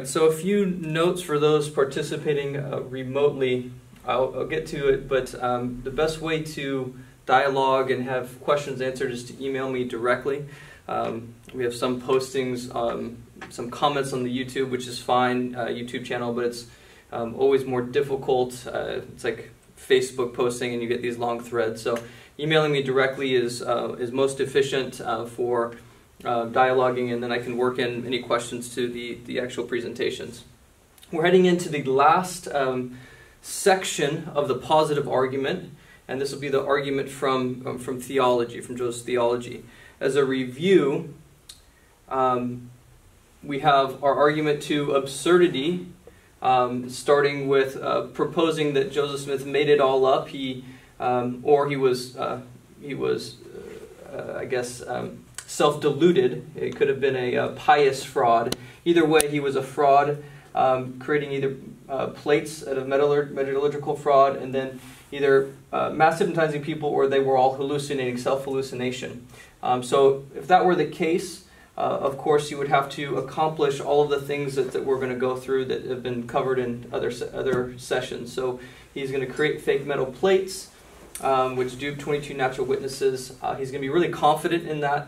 So a few notes for those participating remotely. I'll get to it, but the best way to dialogue and have questions answered is to email me directly. We have some postings, some comments on the YouTube, which is fine, YouTube channel, but it's always more difficult. It's like Facebook posting and you get these long threads. So emailing me directly is most efficient for dialoguing, and then I can work in any questions to the actual presentations. We're heading into the last section of the positive argument, and this will be the argument from theology, from Joseph's theology. As a review, we have our argument to absurdity, starting with proposing that Joseph Smith made it all up. He was, I guess, self-deluded. It could have been a pious fraud. Either way, he was a fraud, creating either plates out of metallurgical fraud, and then either mass hypnotizing people, or they were all hallucinating, self-hallucination. So if that were the case, of course, you would have to accomplish all of the things that we're going to go through that have been covered in other sessions. So he's going to create fake metal plates, which dupe 22 natural witnesses. He's going to be really confident in that,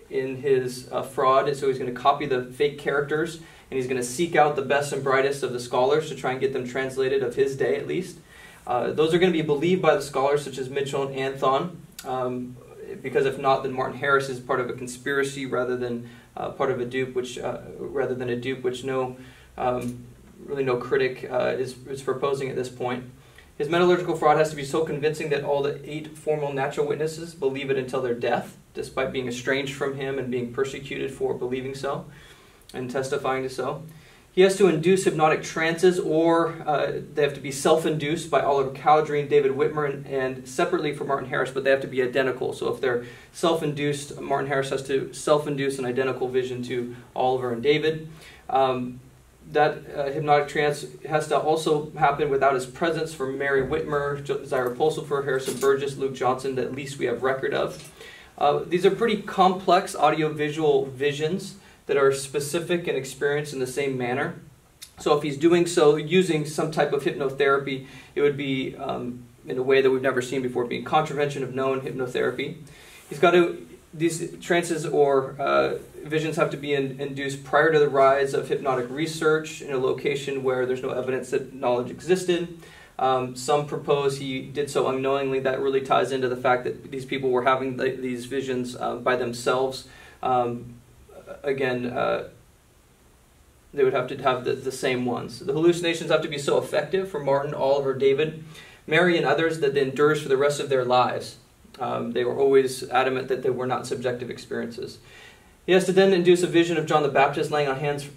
in his fraud, and so he's going to copy the fake characters, and he's going to seek out the best and brightest of the scholars to try and get them translated, of his day at least. Those are going to be believed by the scholars such as Mitchell and Anthon, because if not, then Martin Harris is part of a conspiracy rather than part of a dupe, which no critic is proposing at this point. His metallurgical fraud has to be so convincing that all the 8 formal natural witnesses believe it until their death, despite being estranged from him and being persecuted for believing so and testifying to so. He has to induce hypnotic trances, or they have to be self-induced by Oliver Cowdery and David Whitmer, and separately for Martin Harris, but they have to be identical. So if they're self-induced, Martin Harris has to self-induce an identical vision to Oliver and David. That hypnotic trance has to also happen without his presence for Mary Whitmer, Zira Pulsifer, Harrison Burgess, Luke Johnson, that at least we have record of. These are pretty complex audiovisual visions that are specific and experienced in the same manner. So if he's doing so using some type of hypnotherapy, it would be in a way that we've never seen before, being contravention of known hypnotherapy. He's got to, these trances or visions have to be induced prior to the rise of hypnotic research in a location where there's no evidence that knowledge existed. Some propose he did so unknowingly. That really ties into the fact that these people were having these visions by themselves. Again, they would have to have the same ones. The hallucinations have to be so effective for Martin, Oliver, David, Mary, and others that they endures for the rest of their lives. They were always adamant that they were not subjective experiences. He has to then induce a vision of John the Baptist laying on hands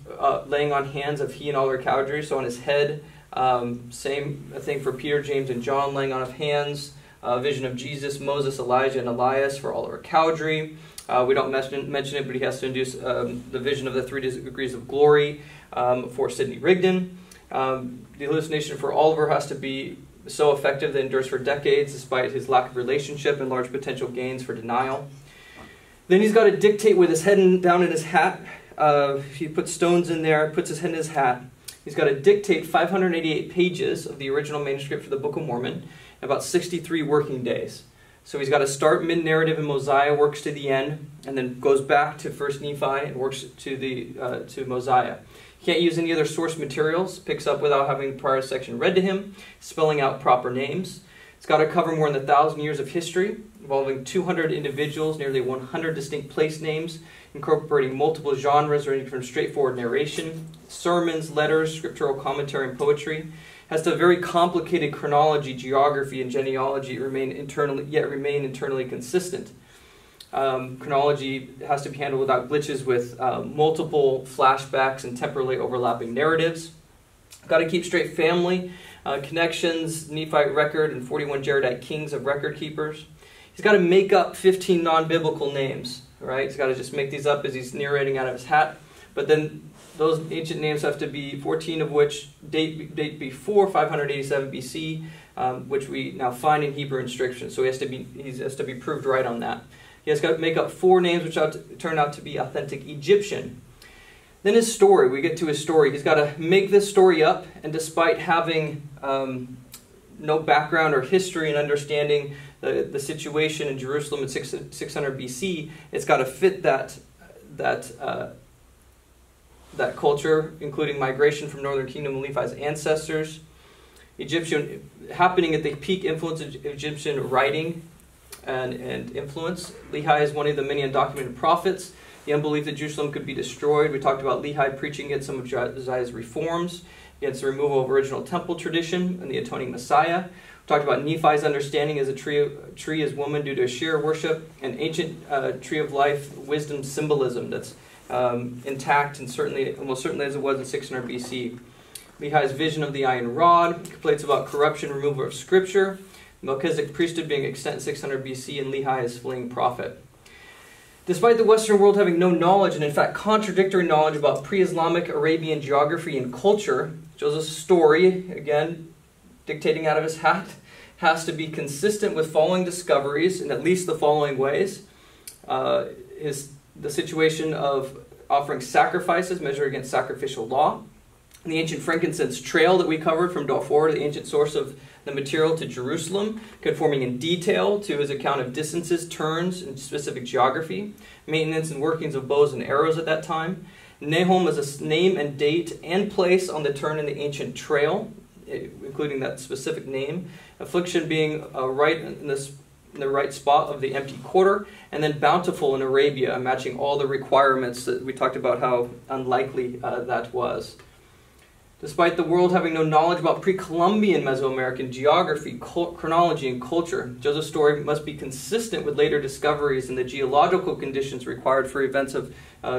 of he and Oliver Cowdery, so on his head. Same thing for Peter, James, and John, laying on of hands. A vision of Jesus, Moses, Elijah, and Elias for Oliver Cowdery. We don't mention it, but he has to induce the vision of the 3 degrees of glory for Sidney Rigdon. The hallucination for Oliver has to be so effective that it endures for decades, despite his lack of relationship and large potential gains for denial. Then he's got to dictate with his head down in his hat. He puts stones in there, puts his head in his hat. He's got to dictate 588 pages of the original manuscript for the Book of Mormon in about 63 working days. So he's got to start mid-narrative in Mosiah, works to the end, and then goes back to 1 Nephi and works to Mosiah. He can't use any other source materials, picks up without having the prior section read to him, spelling out proper names. It's got to cover more than 1,000 years of history, involving 200 individuals, nearly 100 distinct place names, incorporating multiple genres ranging from straightforward narration, sermons, letters, scriptural commentary, and poetry. Has to have very complicated chronology, geography, and genealogy remain internally consistent. Chronology has to be handled without glitches with multiple flashbacks and temporally overlapping narratives. Got to keep straight family connections, Nephite record, and 41 Jaredite kings of record keepers. He's got to make up 15 non-biblical names. Right? He's got to just make these up as he's narrating out of his hat. But then those ancient names have to be 14 of which date before 587 BC, which we now find in Hebrew inscriptions. So he has to be proved right on that. He has got to make up 4 names which turn out to be authentic Egyptian. Then his story, we get to his story. He's got to make this story up, and despite having no background or history and understanding the situation in Jerusalem in 600 BC, it's got to fit that culture, including migration from Northern Kingdom and Lehi's ancestors, happening at the peak influence of Egyptian writing and influence. Lehi is one of the many undocumented prophets. The unbelief that Jerusalem could be destroyed. We talked about Lehi preaching against some of Josiah's reforms, against the removal of original temple tradition and the atoning Messiah. We talked about Nephi's understanding as a tree as woman due to Asherah worship, and ancient tree of life wisdom symbolism that's intact and almost certainly as it was in 600 BC. Lehi's vision of the iron rod, complaints about corruption, removal of scripture, Melchizedek priesthood being extant in 600 BC, and Lehi as fleeing prophet. Despite the Western world having no knowledge, and in fact contradictory knowledge about pre-Islamic Arabian geography and culture, Joseph's story, again dictating out of his hat, has to be consistent with following discoveries in at least the following ways. The situation of offering sacrifices measured against sacrificial law, the ancient frankincense trail that we covered from Darfur, the ancient source of the material, to Jerusalem, conforming in detail to his account of distances, turns, and specific geography, maintenance and workings of bows and arrows at that time. Nahum is a name and date and place on the turn in the ancient trail, including that specific name. Affliction being right in the right spot of the empty quarter, and then bountiful in Arabia, matching all the requirements that we talked about how unlikely that was. Despite the world having no knowledge about pre-Columbian Mesoamerican geography, chronology, and culture, Joseph's story must be consistent with later discoveries and the geological conditions required for events of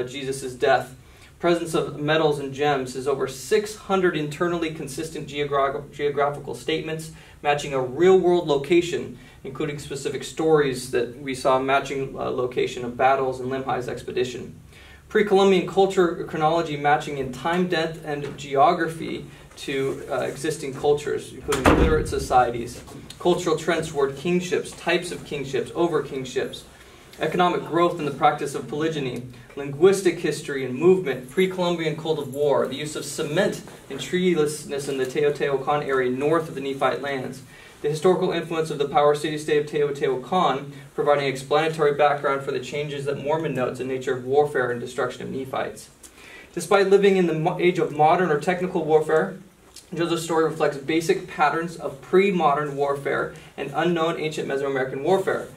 Jesus' death. Presence of metals and gems is over 600 internally consistent geographical statements matching a real-world location, including specific stories that we saw matching location of battles and Limhi's expedition. Pre-Columbian culture chronology matching in time, depth, and geography to existing cultures, including literate societies. Cultural trends toward kingships, types of kingships, over-kingships. Economic growth in the practice of polygyny. Linguistic history and movement. Pre-Columbian cult of war. The use of cement and treelessness in the Teotihuacan area north of the Nephite lands. The historical influence of the power city-state of Teotihuacan, providing explanatory background for the changes that Mormon notes in nature of warfare and destruction of Nephites. Despite living in the age of modern or technical warfare, Joseph's story reflects basic patterns of pre-modern warfare and unknown ancient Mesoamerican warfare.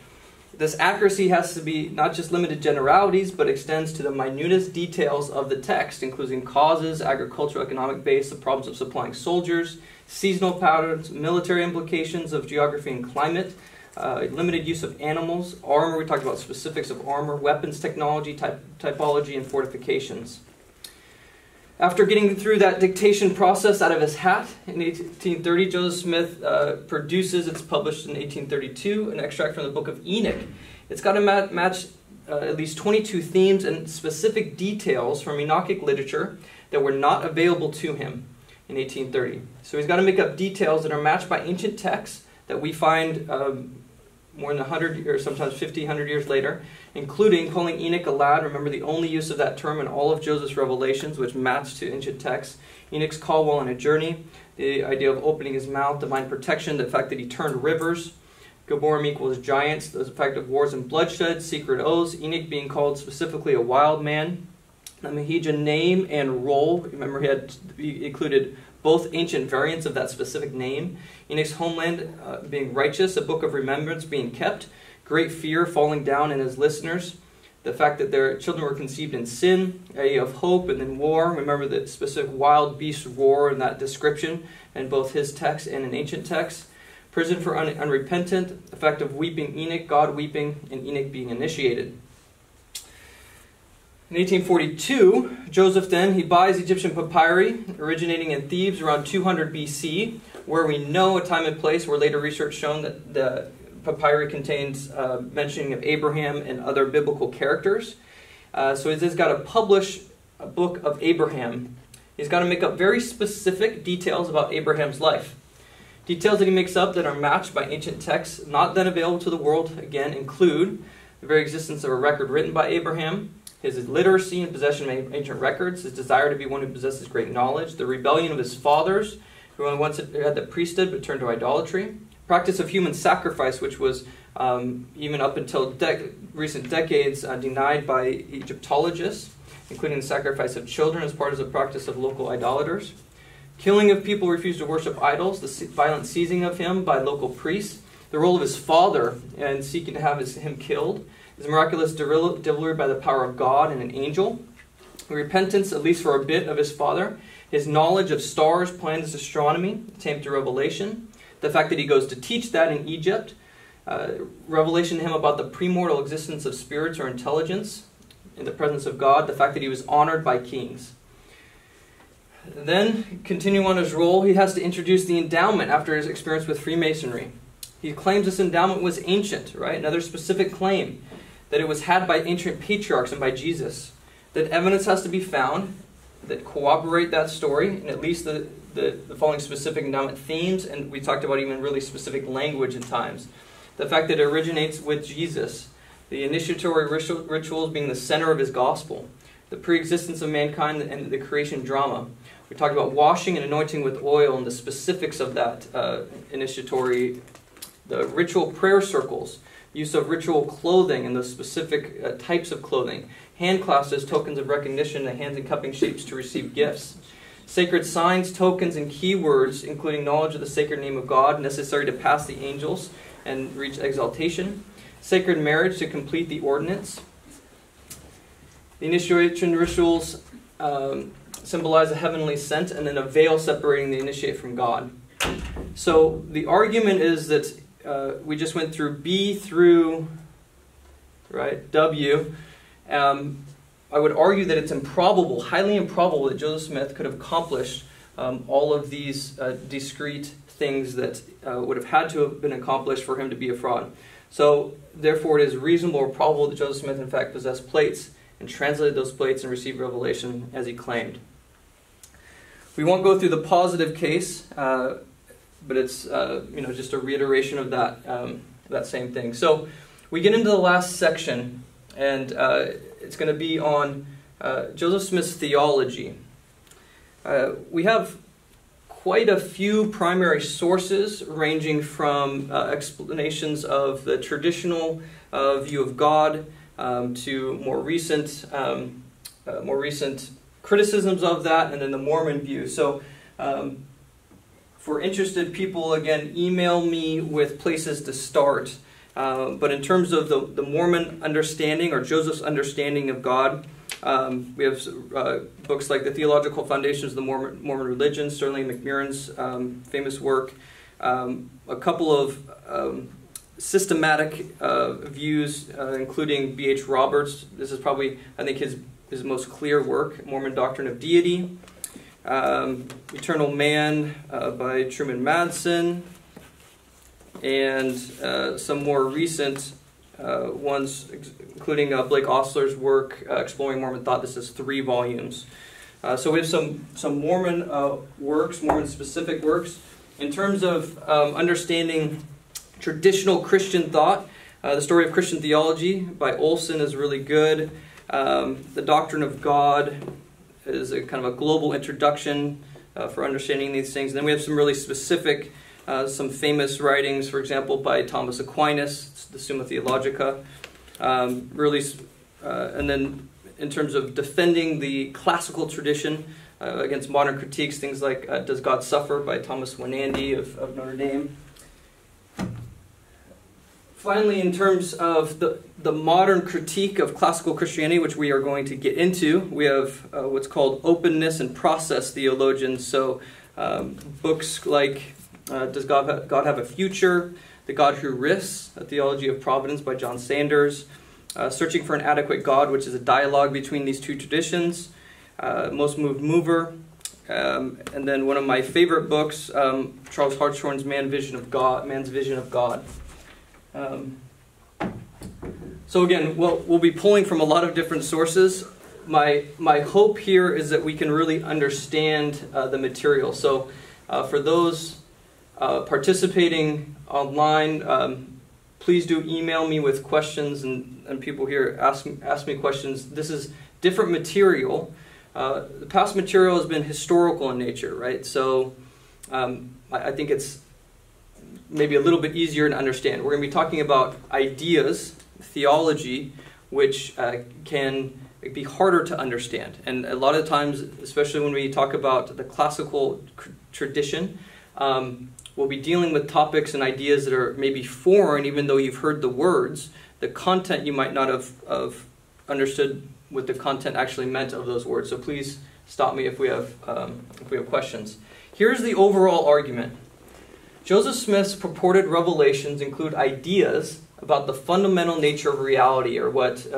This accuracy has to be not just limited generalities, but extends to the minutest details of the text, including causes, agricultural economic base, the problems of supplying soldiers, seasonal patterns, military implications of geography and climate, limited use of animals, armor, we talked about specifics of armor, weapons technology, typology, and fortifications. After getting through that dictation process out of his hat in 1830, Joseph Smith produces, it's published in 1832, an extract from the book of Enoch. It's got to match at least 22 themes and specific details from Enochic literature that were not available to him in 1830. So he's got to make up details that are matched by ancient texts that we find more than 100 or sometimes 50, 100 years later, including calling Enoch a lad. Remember the only use of that term in all of Joseph's revelations, which match to ancient texts. Enoch's call while on a journey, the idea of opening his mouth, divine protection, the fact that he turned rivers. Gaborim equals giants, the fact of wars and bloodshed, secret oaths. Enoch being called specifically a wild man. Mahijah name and role. Remember he included both ancient variants of that specific name. Enoch's homeland being righteous, a book of remembrance being kept, great fear falling down in his listeners, the fact that their children were conceived in sin, idea of hope and then war. Remember the specific wild beast roar in that description in both his text and in ancient texts. Prison for unrepentant, effect of weeping Enoch, God weeping, and Enoch being initiated. In 1842, Joseph then, he buys Egyptian papyri originating in Thebes around 200 BC, where we know a time and place where later research shown that the papyri contains mentioning of Abraham and other biblical characters. So he's got to publish a book of Abraham. He's got to make up very specific details about Abraham's life. Details that he makes up that are matched by ancient texts, not then available to the world, again, include the very existence of a record written by Abraham, his literacy and possession of ancient records, his desire to be one who possesses great knowledge, the rebellion of his fathers, who once had the priesthood but turned to idolatry, practice of human sacrifice, which was even up until recent decades denied by Egyptologists, including the sacrifice of children as part of the practice of local idolaters, killing of people who refused to worship idols, the violent seizing of him by local priests, the role of his father in seeking to have him killed, his miraculous delivery by the power of God and an angel, the repentance, at least for a bit, of his father, his knowledge of stars, planets, astronomy, attained through revelation, the fact that he goes to teach that in Egypt, revelation to him about the premortal existence of spirits or intelligence in the presence of God, the fact that he was honored by kings. Then, continuing on his role, he has to introduce the endowment after his experience with Freemasonry. He claims this endowment was ancient, right? Another specific claim, that it was had by ancient patriarchs and by Jesus. That evidence has to be found that corroborate that story, and at least the following specific endowment themes, and we talked about even really specific language at times. The fact that it originates with Jesus, the initiatory rituals being the center of his gospel, the pre-existence of mankind and the creation drama. We talked about washing and anointing with oil and the specifics of that initiatory, the ritual prayer circles, use of ritual clothing and the specific types of clothing, hand clasps as tokens of recognition, the hands in cupping shapes to receive gifts, sacred signs, tokens, and keywords, including knowledge of the sacred name of God necessary to pass the angels and reach exaltation, sacred marriage to complete the ordinance. The initiation rituals symbolize a heavenly scent and then a veil separating the initiate from God. So the argument is that we just went through B through W. I would argue that it's improbable, highly improbable, that Joseph Smith could have accomplished all of these discrete things that would have had to have been accomplished for him to be a fraud. So, therefore, it is reasonable or probable that Joseph Smith, in fact, possessed plates and translated those plates and received revelation as he claimed. We won't go through the positive case, but it's just a reiteration of that same thing. So, we get into the last section, and it's going to be on Joseph Smith's theology. We have quite a few primary sources, ranging from explanations of the traditional view of God to more recent criticisms of that, and then the Mormon view. So, for interested people, again, email me with places to start. But in terms of the Mormon understanding, or Joseph's understanding of God, we have books like The Theological Foundations of the Mormon Religion, Sterling McMurrin's famous work, a couple of systematic views, including B.H. Roberts. This is probably, I think, his most clear work, Mormon Doctrine of Deity, Eternal Man by Truman Madsen, and some more recent ones, including Blake Ostler's work, Exploring Mormon Thought. This is 3 volumes. So we have some Mormon works, Mormon-specific works. In terms of understanding traditional Christian thought, The Story of Christian Theology by Olson is really good. The Doctrine of God is a kind of a global introduction for understanding these things. And then we have some really specific, some famous writings, for example, by Thomas Aquinas, the Summa Theologica. And then in terms of defending the classical tradition against modern critiques, things like Does God Suffer by Thomas Winandy of Notre Dame. Finally, in terms of the modern critique of classical Christianity, which we are going to get into, we have what's called openness and process theologians. So books like Does God Have a Future? The God Who Risks, A Theology of Providence by John Sanders. Searching for an Adequate God, which is a dialogue between these two traditions. Most Moved Mover. And then one of my favorite books, Charles Hartshorne's Man's Vision of God. So again, we'll be pulling from a lot of different sources. My hope here is that we can really understand the material. So for those participating online, please do email me with questions, and people here ask me questions. This is different material. The past material has been historical in nature, right? So I think it's maybe a little bit easier to understand. We're going to be talking about ideas, theology, which can be harder to understand. And a lot of times, especially when we talk about the classical tradition, we'll be dealing with topics and ideas that are maybe foreign, even though you've heard the words. The content you might not have understood what the content actually meant of those words. So please stop me if we have questions. Here's the overall argument. Joseph Smith's purported revelations include ideas about the fundamental nature of reality, or what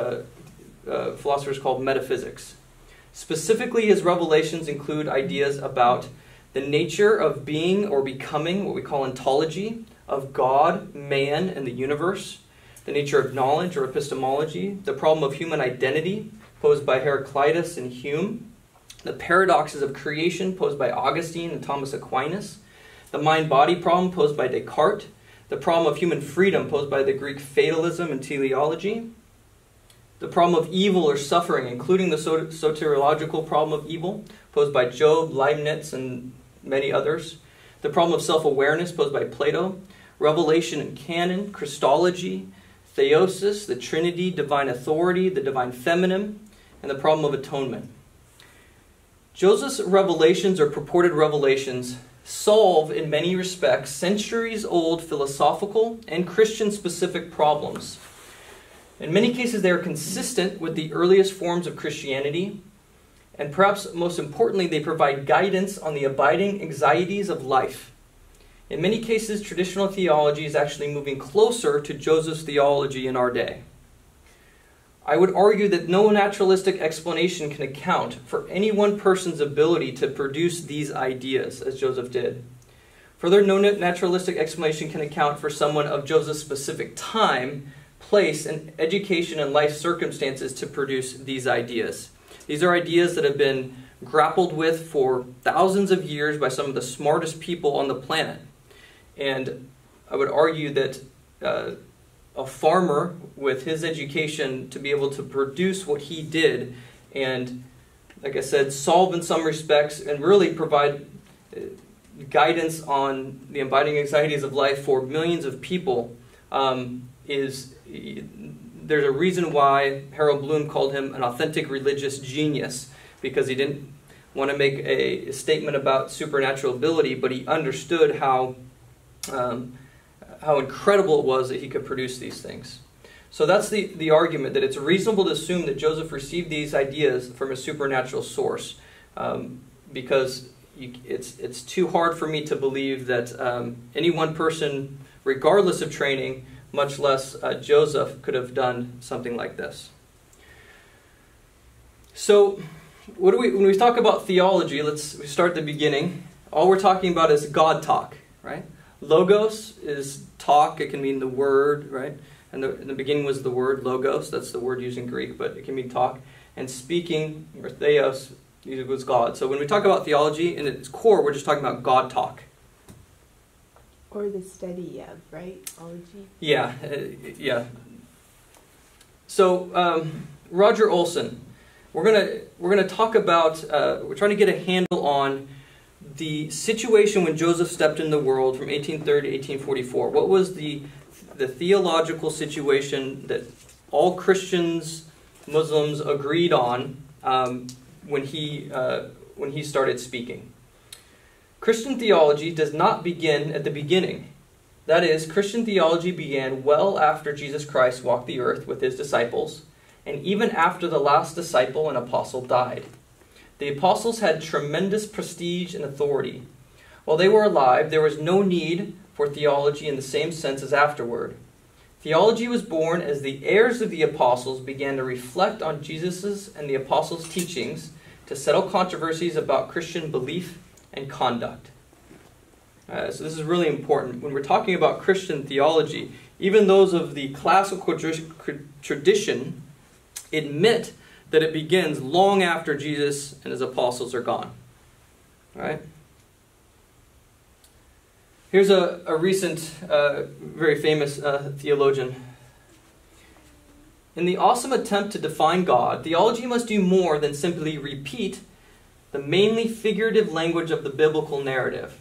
philosophers call metaphysics. Specifically, his revelations include ideas about the nature of being or becoming, what we call ontology, of God, man, and the universe, the nature of knowledge or epistemology, the problem of human identity posed by Heraclitus and Hume, the paradoxes of creation posed by Augustine and Thomas Aquinas, the mind-body problem posed by Descartes, the problem of human freedom posed by the Greek fatalism and teleology, the problem of evil or suffering, including the soteriological problem of evil posed by Job, Leibniz, and many others, the problem of self-awareness posed by Plato, revelation and canon, Christology, theosis, the Trinity, divine authority, the divine feminine, and the problem of atonement. Joseph's revelations, or purported revelations, solve in many respects centuries-old philosophical and Christian-specific problems. In many cases, they are consistent with the earliest forms of Christianity, and perhaps most importantly, they provide guidance on the abiding anxieties of life. In many cases, traditional theology is actually moving closer to Joseph's theology in our day. I would argue that no naturalistic explanation can account for any one person's ability to produce these ideas, as Joseph did. Further, no naturalistic explanation can account for someone of Joseph's specific time, place, and education and life circumstances to produce these ideas. These are ideas that have been grappled with for thousands of years by some of the smartest people on the planet. And I would argue that a farmer with his education to be able to produce what he did and, like I said, solve in some respects and really provide guidance on the abiding anxieties of life for millions of people there's a reason why Harold Bloom called him an authentic religious genius, because he didn't want to make a statement about supernatural ability, but he understood how incredible it was that he could produce these things. So that's the argument, that it's reasonable to assume that Joseph received these ideas from a supernatural source, because it's too hard for me to believe that any one person, regardless of training, much less Joseph, could have done something like this. So when we talk about theology, we start at the beginning. All we're talking about is God talk, right? Logos is talk. It can mean the word, right? And in the beginning was the word logos. That's the word used in Greek, but it can mean talk. And speaking, or theos, was God. So when we talk about theology, in its core, we're just talking about God talk. Or the study of, right? Ology? Yeah, yeah. So Roger Olson, we're gonna talk about. We're trying to get a handle on the situation when Joseph stepped in the world from 1830 to 1844. What was the theological situation that all Christians, Muslims agreed on when he started speaking? Christian theology does not begin at the beginning. That is, Christian theology began well after Jesus Christ walked the earth with his disciples, and even after the last disciple and apostle died. The apostles had tremendous prestige and authority. While they were alive, there was no need for theology in the same sense as afterward. Theology was born as the heirs of the apostles began to reflect on Jesus' and the apostles' teachings to settle controversies about Christian belief and conduct. So this is really important. When we're talking about Christian theology, even those of the classical tradition admit that it begins long after Jesus and his apostles are gone. All right? Here's a recent, very famous theologian. In the awesome attempt to define God, theology must do more than simply repeat the mainly figurative language of the biblical narrative.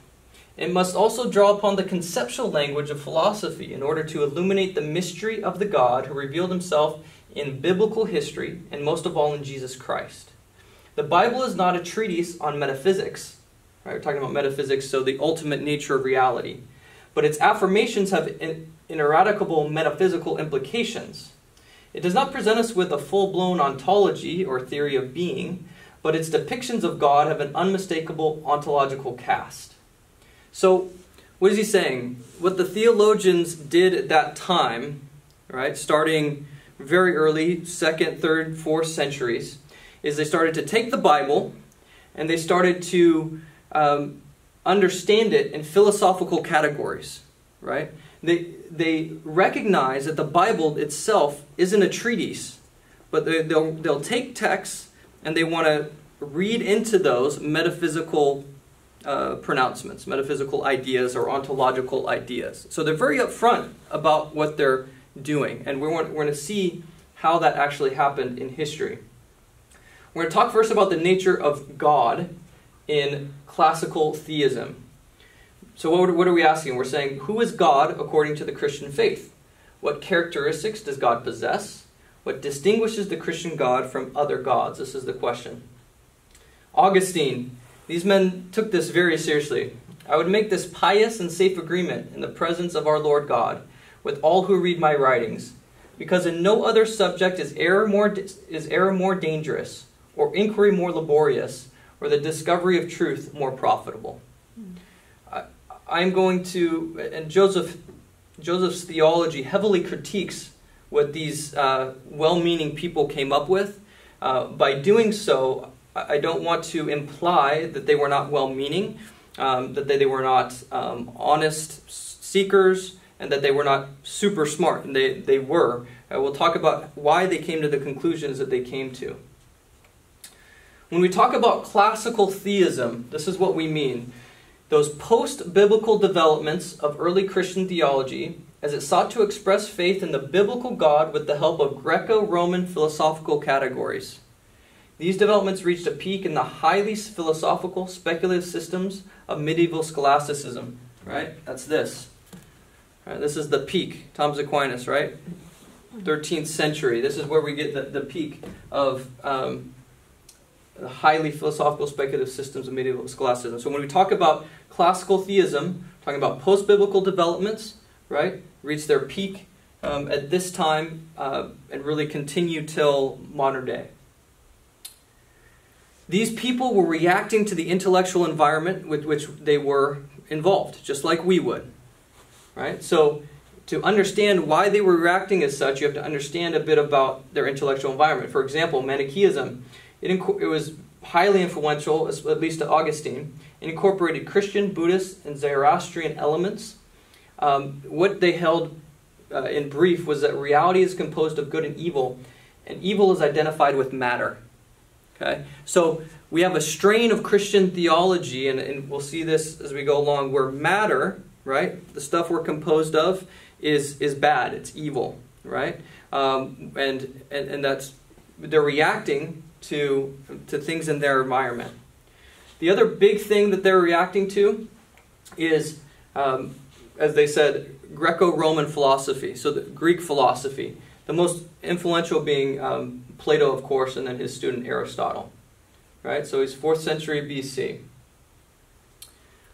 It must also draw upon the conceptual language of philosophy in order to illuminate the mystery of the God who revealed himself in biblical history, and most of all in Jesus Christ. The Bible is not a treatise on metaphysics. Right? We're talking about metaphysics, so the ultimate nature of reality. But its affirmations have ineradicable metaphysical implications. It does not present us with a full-blown ontology or theory of being, but its depictions of God have an unmistakable ontological cast. So, what is he saying? What the theologians did at that time, right, starting very early, 2nd, 3rd, 4th centuries, is they started to take the Bible and they started to understand it in philosophical categories, right? They recognize that the Bible itself isn't a treatise, but they'll take texts and they want to read into those metaphysical pronouncements, metaphysical ideas or ontological ideas. So they're very upfront about what they're doing, and we're going to see how that actually happened in history. We're going to talk first about the nature of God in classical theism. So what are we asking? We're saying, who is God according to the Christian faith? What characteristics does God possess? What distinguishes the Christian God from other gods? This is the question. Augustine. These men took this very seriously. I would make this pious and safe agreement in the presence of our Lord God with all who read my writings, because in no other subject is error more dangerous, or inquiry more laborious, or the discovery of truth more profitable. I'm going to, and Joseph's theology heavily critiques what these well-meaning people came up with. By doing so, I don't want to imply that they were not well-meaning, that they were not honest seekers, and that they were not super smart. And they were. We'll talk about why they came to the conclusions that they came to. When we talk about classical theism, this is what we mean. Those post-biblical developments of early Christian theology, as it sought to express faith in the biblical God with the help of Greco-Roman philosophical categories. These developments reached a peak in the highly philosophical, speculative systems of medieval scholasticism. Right? That's this. Right, this is the peak. Thomas Aquinas, right? 13th century. This is where we get the peak of the highly philosophical, speculative systems of medieval scholasticism. So when we talk about classical theism, talking about post-biblical developments, right, reach their peak at this time and really continue till modern day. These people were reacting to the intellectual environment with which they were involved, just like we would. Right? So to understand why they were reacting as such, you have to understand a bit about their intellectual environment. For example, Manichaeism, it was highly influential, at least to Augustine. It incorporated Christian, Buddhist, and Zoroastrian elements. What they held in brief was that reality is composed of good and evil is identified with matter. Okay? So we have a strain of Christian theology, and we'll see this as we go along, where matter, right, the stuff we're composed of, is bad, it's evil, right? And that's, they're reacting to things in their environment. The other big thing that they're reacting to is, as they said, Greco-Roman philosophy, so the Greek philosophy. The most influential being Plato, of course, and then his student Aristotle. Right? So he's 4th century BC.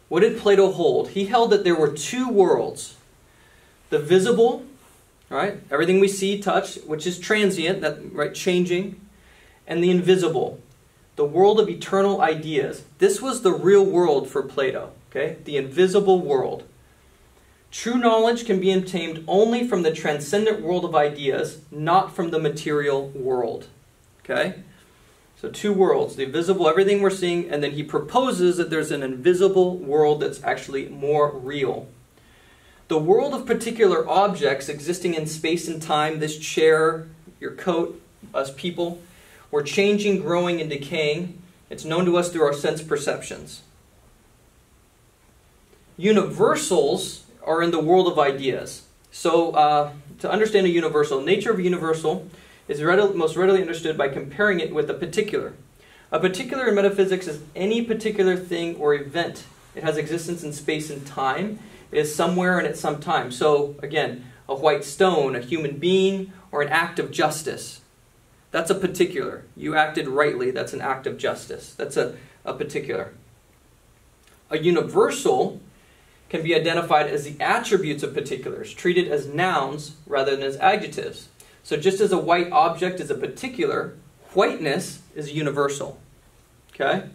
What did Plato hold? He held that there were two worlds. The visible, right? Everything we see, touch, which is transient, right, changing, and the invisible, the world of eternal ideas. This was the real world for Plato, okay? The invisible world. True knowledge can be obtained only from the transcendent world of ideas, not from the material world. Okay? So two worlds, the visible, everything we're seeing, and then he proposes that there's an invisible world that's actually more real. The world of particular objects existing in space and time, this chair, your coat, us people, we're changing, growing, and decaying. It's known to us through our sense perceptions. universals are in the world of ideas. So to understand a universal, nature of a universal is most readily understood by comparing it with a particular. A particular in metaphysics is any particular thing or event. It has existence in space and time. It is somewhere and at some time. So again, a white stone, a human being, or an act of justice. That's a particular. You acted rightly. That's an act of justice. That's a particular. A universal can be identified as the attributes of particulars, treated as nouns rather than as adjectives. So just as a white object is a particular, whiteness is a universal. Okay?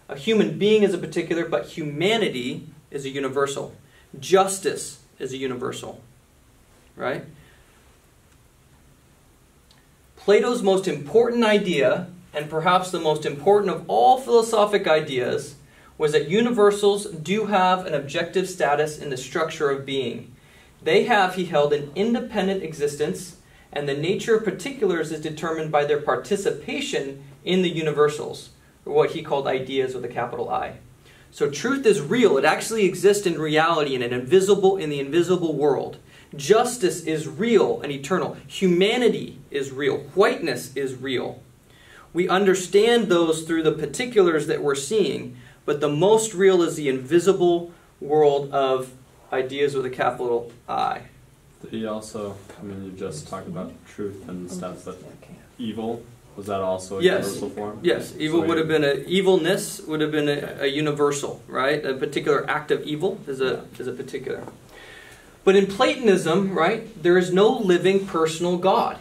A human being is a particular, but humanity is a universal. Justice is a universal. Right? Plato's most important idea, and perhaps the most important of all philosophic ideas, was that universals do have an objective status in the structure of being. They have, he held, an independent existence, and the nature of particulars is determined by their participation in the universals, or what he called ideas with a capital I. So truth is real. It actually exists in reality in the invisible world. Justice is real and eternal. Humanity is real. Whiteness is real. We understand those through the particulars that we're seeing, but the most real is the invisible world of ideas with a capital I. He also, you just talked about truth and stuff, that evil, was that also a universal form? Yes, evil would have been evilness would have been a universal, right? A particular act of evil is a particular. But in Platonism, right, there is no living personal God.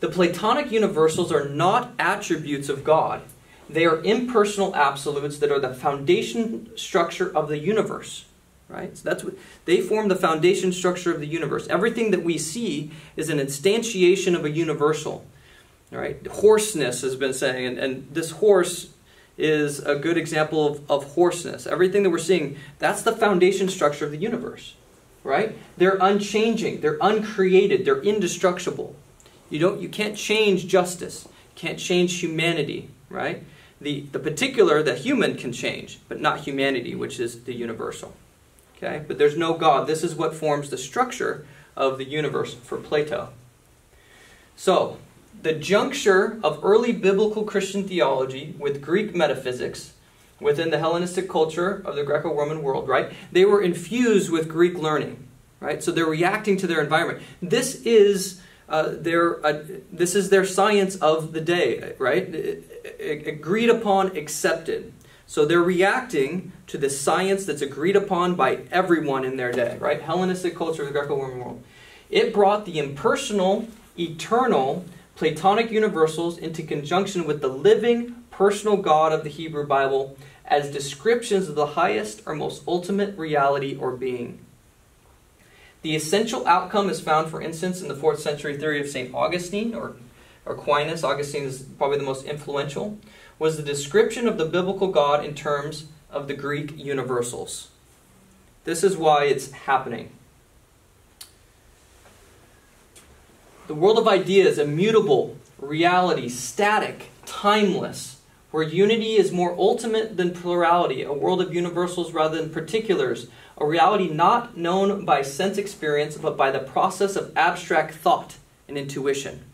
The Platonic universals are not attributes of God. They are impersonal absolutes that are the foundation structure of the universe. Right? So that's what they form, the foundation structure of the universe. Everything that we see is an instantiation of a universal. Right? Hoarseness has been saying, and this horse is a good example of hoarseness. Everything that we're seeing, that's the foundation structure of the universe. Right? They're unchanging, they're uncreated, they're indestructible. You can't change justice, you can't change humanity, right? The particular, the human can change, but not humanity, which is the universal. Okay? But there's no God. This is what forms the structure of the universe for Plato. So, the juncture of early biblical Christian theology with Greek metaphysics within the Hellenistic culture of the Greco-Roman world, right? They were infused with Greek learning, right? So they're reacting to their environment. This is their science of the day, right? Agreed upon, accepted. So they're reacting to the science that's agreed upon by everyone in their day, right? Hellenistic culture of the Greco-Roman world. It brought the impersonal, eternal, Platonic universals into conjunction with the living, personal God of the Hebrew Bible as descriptions of the highest or most ultimate reality or being. The essential outcome is found, for instance, in the 4th century theory of St. Augustine, or Aquinas. Augustine is probably the most influential, was the description of the biblical God in terms of the Greek universals. This is why it's happening. The world of ideas, immutable, reality, static, timeless, where unity is more ultimate than plurality, a world of universals rather than particulars, a reality not known by sense experience, but by the process of abstract thought and intuition.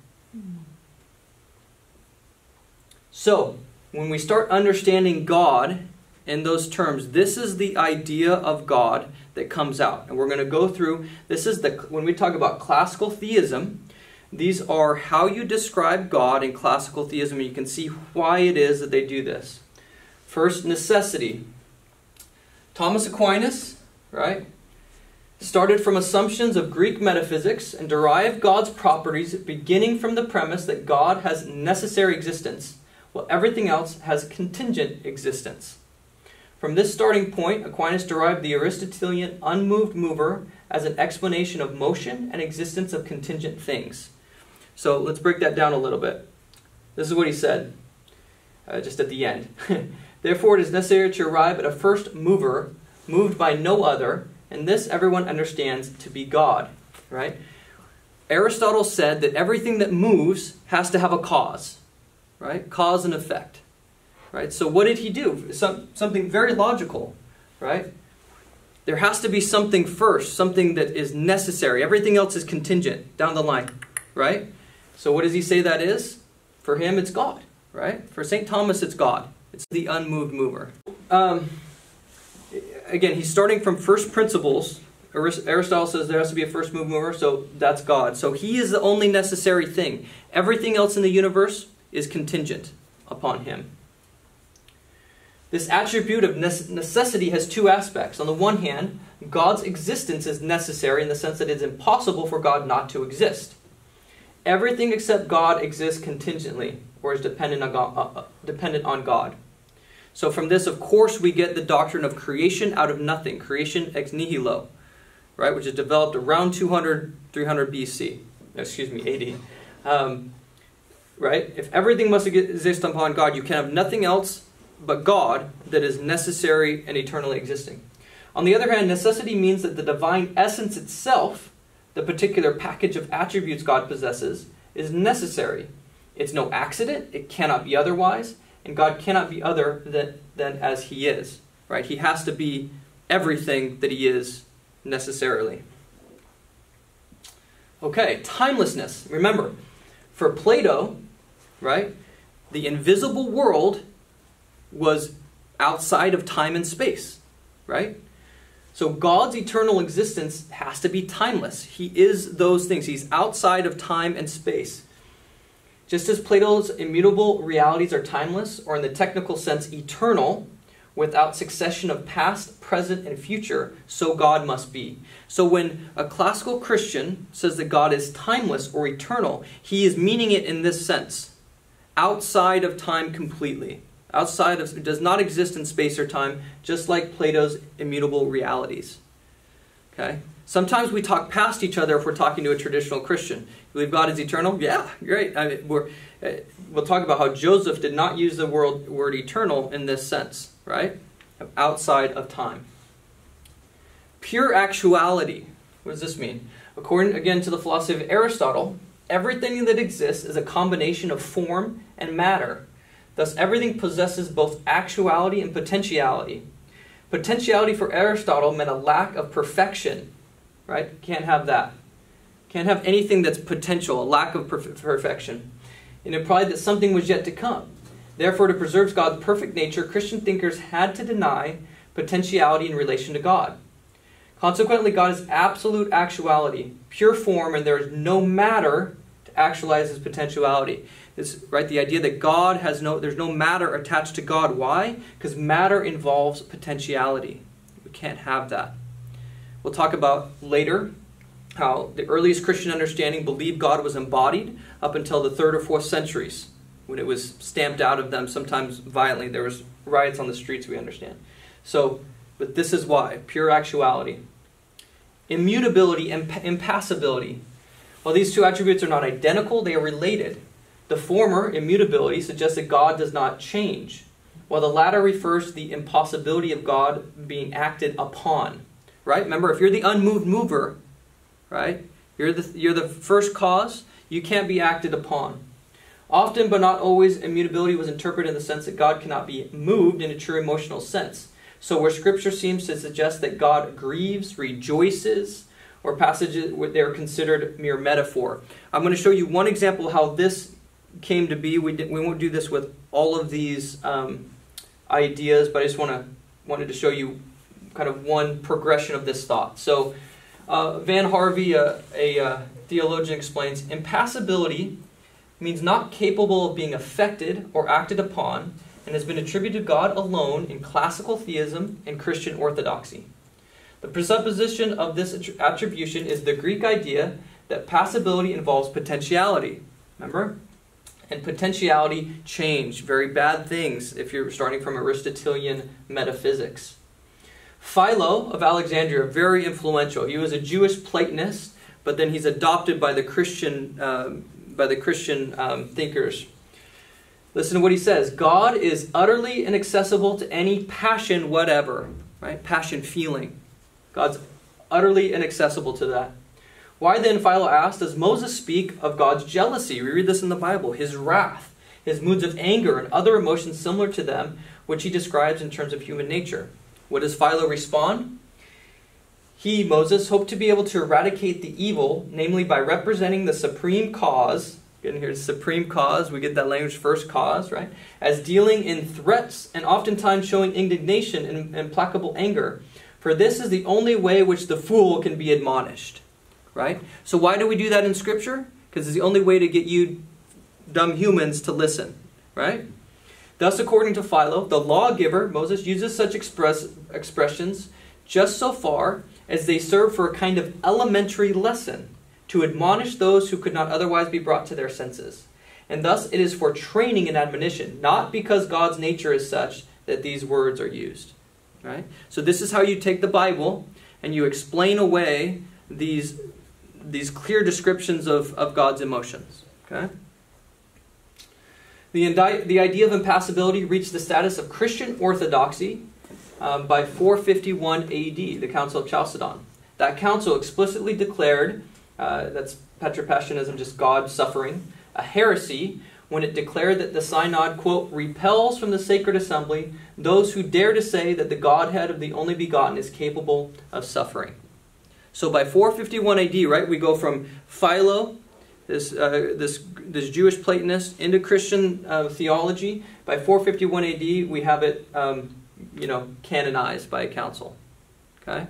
So, when we start understanding God in those terms, this is the idea of God that comes out. And we're going to go through, when we talk about classical theism, these are how you describe God in classical theism, and you can see why it is that they do this. First, necessity. Thomas Aquinas, right, started from assumptions of Greek metaphysics and derived God's properties beginning from the premise that God has necessary existence, while everything else has contingent existence. From this starting point, Aquinas derived the Aristotelian unmoved mover as an explanation of motion and existence of contingent things. So let's break that down a little bit. This is what he said, just at the end. Therefore, it is necessary to arrive at a first mover, moved by no other, and this everyone understands to be God. Right? Aristotle said that everything that moves has to have a cause. Right? Cause and effect. Right? So what did he do? Something very logical. Right? There has to be something first, something that is necessary. Everything else is contingent down the line, right? So what does he say that is? For him, it's God, right? For St. Thomas, it's God. It's the unmoved mover. Again, he's starting from first principles. Aristotle says there has to be a first mover, so that's God. So he is the only necessary thing. Everything else in the universe is contingent upon him. This attribute of necessity has two aspects. On the one hand, God's existence is necessary in the sense that it's impossible for God not to exist. Everything except God exists contingently, or is dependent on God. So from this, of course, we get the doctrine of creation out of nothing, creation ex nihilo, right, which is developed around 200, 300 BC, excuse me, AD. Right? If everything must exist upon God, you can have nothing else but God that is necessary and eternally existing. On the other hand, necessity means that the divine essence itself, the particular package of attributes God possesses, is necessary. It's no accident, it cannot be otherwise, and God cannot be other than as he is. Right? He has to be everything that he is necessarily. Okay, timelessness. Remember, for Plato, right, the invisible world was outside of time and space, right? So God's eternal existence has to be timeless. He is those things. He's outside of time and space. Just as Plato's immutable realities are timeless, or in the technical sense eternal, without succession of past, present, and future, so God must be. So when a classical Christian says that God is timeless or eternal, he is meaning it in this sense. Outside of time completely. It does not exist in space or time, just like Plato's immutable realities. Okay? Sometimes we talk past each other if we're talking to a traditional Christian. You believe God is eternal? Yeah, great. We'll talk about how Joseph did not use the word eternal in this sense, right? Outside of time. Pure actuality. What does this mean? According, again, to the philosophy of Aristotle, everything that exists is a combination of form and matter. Thus, everything possesses both actuality and potentiality. Potentiality for Aristotle meant a lack of perfection, right? Can't have that. Can't have anything that's potential, a lack of perfection. It implied that something was yet to come. Therefore, to preserve God's perfect nature, Christian thinkers had to deny potentiality in relation to God. Consequently, God is absolute actuality, pure form, and there is no matter to actualize his potentiality. This, right, the idea that God there's no matter attached to God. Why? Because matter involves potentiality. We can't have that. We'll talk about later how the earliest Christian understanding believed God was embodied up until the 3rd or 4th centuries, when it was stamped out of them, sometimes violently. There was riots on the streets, we understand. So, but this is why. Pure actuality. Immutability and impassibility. While these two attributes are not identical, they are related. The former, immutability, suggests that God does not change, while the latter refers to the impossibility of God being acted upon. Right? Remember, if you're the unmoved mover, right? You're the first cause, you can't be acted upon. Often, but not always, immutability was interpreted in the sense that God cannot be moved in a true emotional sense. So where Scripture seems to suggest that God grieves, rejoices, or passages where they're considered mere metaphor. I'm going to show you one example of how this came to be. We won't do this with all of these ideas, but I just wanted to show you kind of one progression of this thought. So Van Harvey, a theologian, explains, impassibility means not capable of being affected or acted upon, and has been attributed to God alone in classical theism and Christian orthodoxy. The presupposition of this attribution is the Greek idea that passibility involves potentiality. Remember? And potentiality change, very bad things if you're starting from Aristotelian metaphysics. Philo of Alexandria, very influential. He was a Jewish Platonist, but then he's adopted by the Christian thinkers. Listen to what he says. God is utterly inaccessible to any passion whatever. Right? Passion, feeling. God's utterly inaccessible to that. Why then, Philo asked, does Moses speak of God's jealousy? We read this in the Bible. His wrath, his moods of anger, and other emotions similar to them, which he describes in terms of human nature. What does Philo respond? He, Moses, hoped to be able to eradicate the evil, namely by representing the supreme cause. Again, here's supreme cause. We get that language, first cause, right? As dealing in threats and oftentimes showing indignation and implacable anger. For this is the only way which the fool can be admonished, right? So why do we do that in Scripture? Because it's the only way to get you dumb humans to listen, right? Thus, according to Philo, the lawgiver, Moses, uses such expressions just so far as they serve for a kind of elementary lesson to admonish those who could not otherwise be brought to their senses. And thus it is for training and admonition, not because God's nature is such that these words are used. Right? So this is how you take the Bible and you explain away these clear descriptions of God's emotions. Okay? The idea of impassibility reached the status of Christian orthodoxy by 451 AD, the Council of Chalcedon. That council explicitly declared, that's Petropassianism, just God suffering, a heresy when it declared that the synod, quote, repels from the sacred assembly those who dare to say that the Godhead of the only begotten is capable of suffering. So by 451 AD, right, we go from Philo, this Jewish Platonist, into Christian theology. By 451 AD, we have it, canonized by a council. Okay?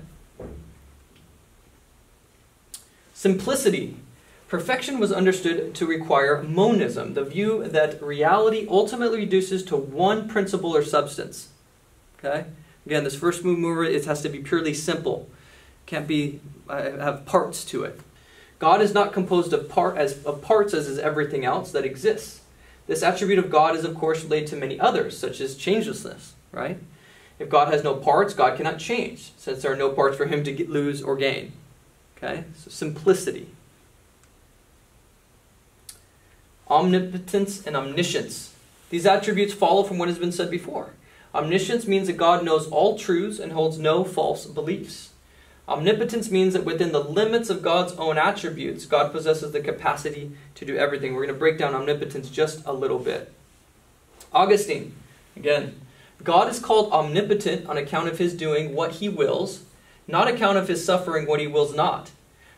Simplicity. Perfection was understood to require monism, the view that reality ultimately reduces to one principle or substance. Okay? Again, this first movement, it has to be purely simple. Can't be have parts to it. God is not composed of parts as is everything else that exists. This attribute of God is, of course, related to many others, such as changelessness. Right? If God has no parts, God cannot change, since there are no parts for him to lose or gain. Okay? So simplicity. Omnipotence and omniscience. These attributes follow from what has been said before. Omniscience means that God knows all truths and holds no false beliefs. Omnipotence means that within the limits of God's own attributes, God possesses the capacity to do everything. We're going to break down omnipotence just a little bit. Augustine, again, God is called omnipotent on account of his doing what he wills, not account of his suffering what he wills not.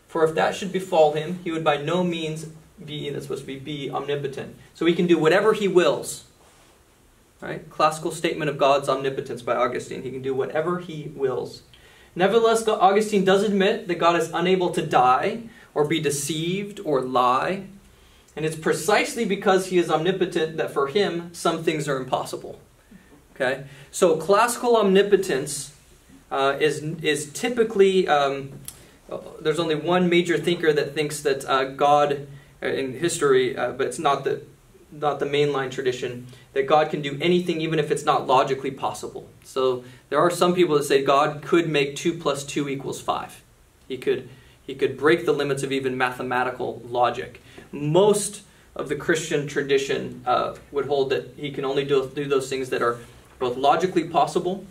For if that should befall him, he would by no means be omnipotent. So he can do whatever he wills. Right? Classical statement of God's omnipotence by Augustine. He can do whatever he wills. Nevertheless, Augustine does admit that God is unable to die or be deceived or lie. And it's precisely because he is omnipotent that for him some things are impossible. Okay? So classical omnipotence is typically, there's only one major thinker that thinks that God in history, but it's not the mainline tradition, that God can do anything even if it's not logically possible. So there are some people that say God could make 2 + 2 = 5. He could break the limits of even mathematical logic. Most of the Christian tradition would hold that he can only do those things that are both logically possible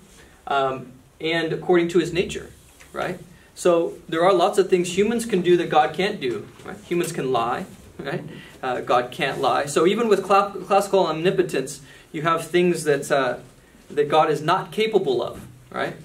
and according to his nature, right? So there are lots of things humans can do that God can't do. Right? Humans can lie, right? God can't lie. So even with classical omnipotence, you have things that God is not capable of, right?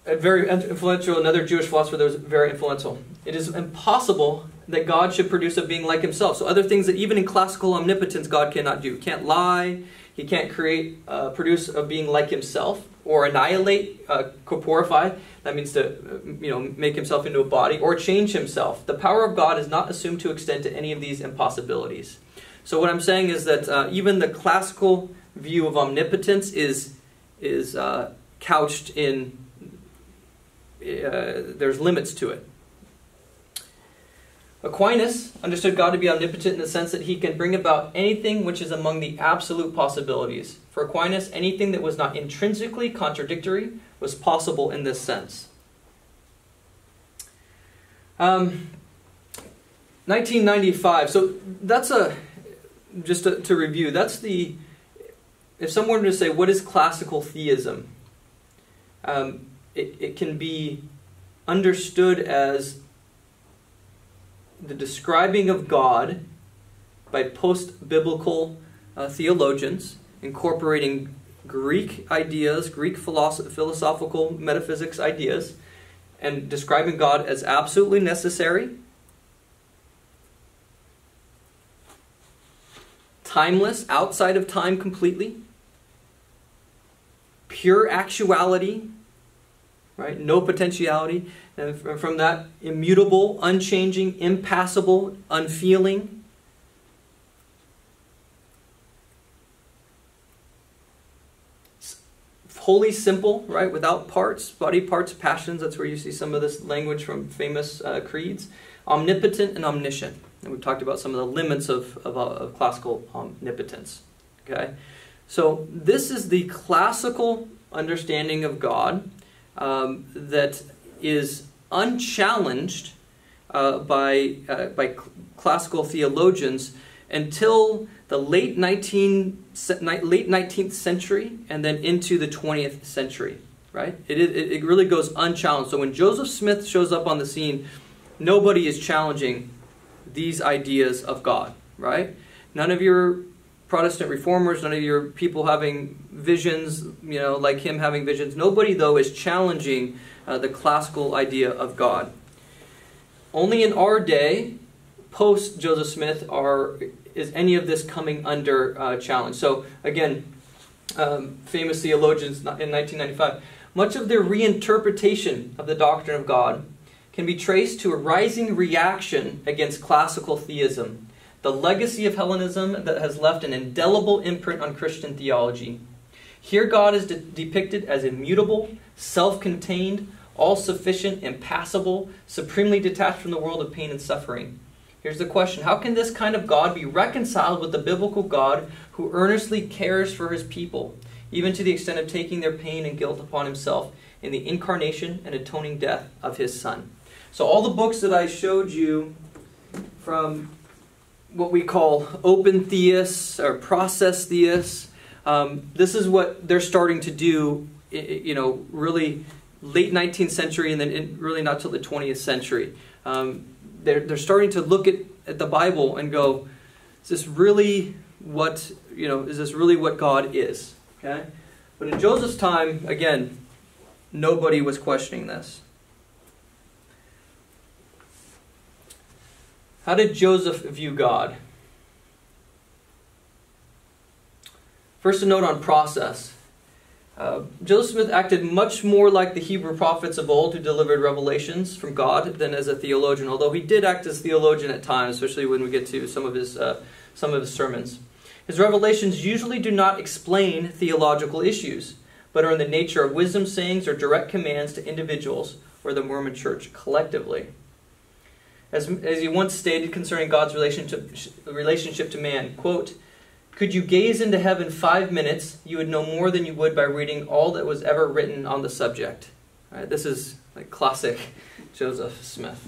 Very influential, another Jewish philosopher that was very influential. It is impossible that God should produce a being like himself. So other things that even in classical omnipotence God cannot do. He can't lie. He can't produce a being like himself or annihilate, corporify. That means to make himself into a body or change himself. The power of God is not assumed to extend to any of these impossibilities. So what I'm saying is that even the classical view of omnipotence is couched in, there's limits to it. Aquinas understood God to be omnipotent in the sense that he can bring about anything which is among the absolute possibilities. For Aquinas, anything that was not intrinsically contradictory was possible in this sense. 1995. So that's to review, that's if someone were to say, what is classical theism? It can be understood as the describing of God by post-biblical theologians, incorporating Greek ideas, Greek philosophical metaphysics ideas, and describing God as absolutely necessary, timeless, outside of time completely, pure actuality, right? No potentiality. And from that, immutable, unchanging, impassible, unfeeling. Wholly simple, right? Without parts, body parts, passions. That's where you see some of this language from famous creeds. Omnipotent and omniscient. And we've talked about some of the limits of classical omnipotence. Okay? So this is the classical understanding of God that is unchallenged by classical theologians until the late 19th century and then into the 20th century. Right? It really goes unchallenged. So when Joseph Smith shows up on the scene, nobody is challenging these ideas of God. Right? None of your Protestant reformers, none of your people having visions, like him having visions. Nobody, though, is challenging the classical idea of God. Only in our day, post Joseph Smith, is any of this coming under challenge. So, again, famous theologians in 1995, much of their reinterpretation of the doctrine of God can be traced to a rising reaction against classical theism, the legacy of Hellenism that has left an indelible imprint on Christian theology. Here God is depicted as immutable, self-contained, all-sufficient, impassible, supremely detached from the world of pain and suffering. Here's the question: how can this kind of God be reconciled with the biblical God who earnestly cares for his people, even to the extent of taking their pain and guilt upon himself in the incarnation and atoning death of his Son? So all the books that I showed you from what we call open theists or process theists, this is what they're starting to do, really late 19th century and then really not till the 20th century. They're starting to look at the Bible and go, is this really what God is? Okay? But in Joseph's time, again, nobody was questioning this. How did Joseph view God? First, a note on process. Joseph Smith acted much more like the Hebrew prophets of old who delivered revelations from God than as a theologian, although he did act as a theologian at times, especially when we get to some of his sermons. His revelations usually do not explain theological issues, but are in the nature of wisdom sayings or direct commands to individuals or the Mormon Church collectively. As he once stated concerning God's relationship to man, quote, "Could you gaze into heaven 5 minutes, you would know more than you would by reading all that was ever written on the subject." All right, this is like classic Joseph Smith.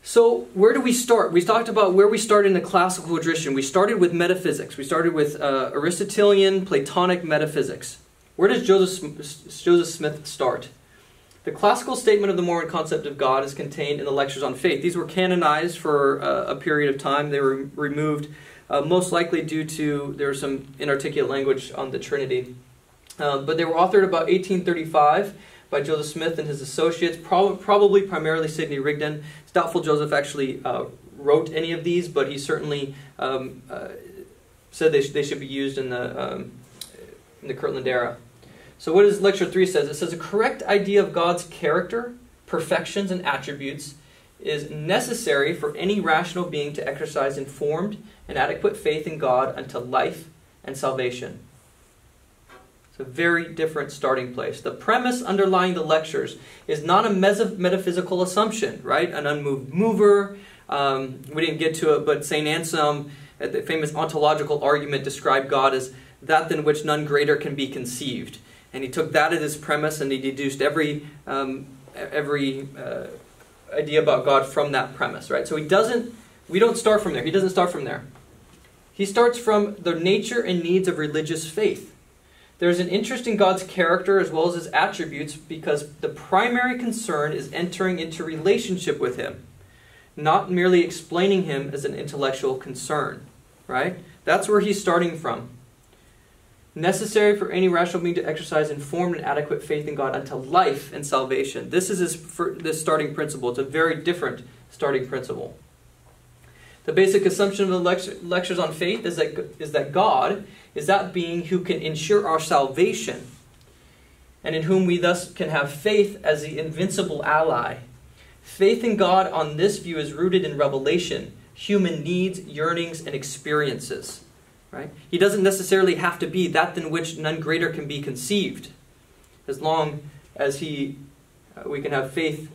So where do we start? We talked about where we started in the classical tradition. We started with metaphysics. We started with Aristotelian, Platonic metaphysics. Where does Joseph Smith start? The classical statement of the Mormon concept of God is contained in the Lectures on Faith. These were canonized for a period of time. They were removed, most likely due to there was some inarticulate language on the Trinity. But they were authored about 1835 by Joseph Smith and his associates, probably primarily Sidney Rigdon. It's doubtful Joseph actually wrote any of these, but he certainly said they should be used in the Kirtland era. So what does Lecture 3 says? It says, a correct idea of God's character, perfections, and attributes is necessary for any rational being to exercise informed and adequate faith in God unto life and salvation. It's a very different starting place. The premise underlying the lectures is not a metaphysical assumption, right? An unmoved mover. We didn't get to it, but St. Anselm, at the famous Ontological Argument, described God as that than which none greater can be conceived. And he took that as his premise, and he deduced every idea about God from that premise, right? So we don't start from there. He doesn't start from there. He starts from the nature and needs of religious faith. There's an interest in God's character as well as his attributes because the primary concern is entering into relationship with him, not merely explaining him as an intellectual concern, right? That's where he's starting from. necessary for any rational being to exercise informed and adequate faith in God unto life and salvation. This is this starting principle. It's a very different starting principle. The basic assumption of the lectures on faith is that God is that being who can ensure our salvation, and in whom we thus can have faith as the invincible ally. Faith in God on this view is rooted in revelation, human needs, yearnings, and experiences. Right? He doesn't necessarily have to be that than which none greater can be conceived, as long as we can have faith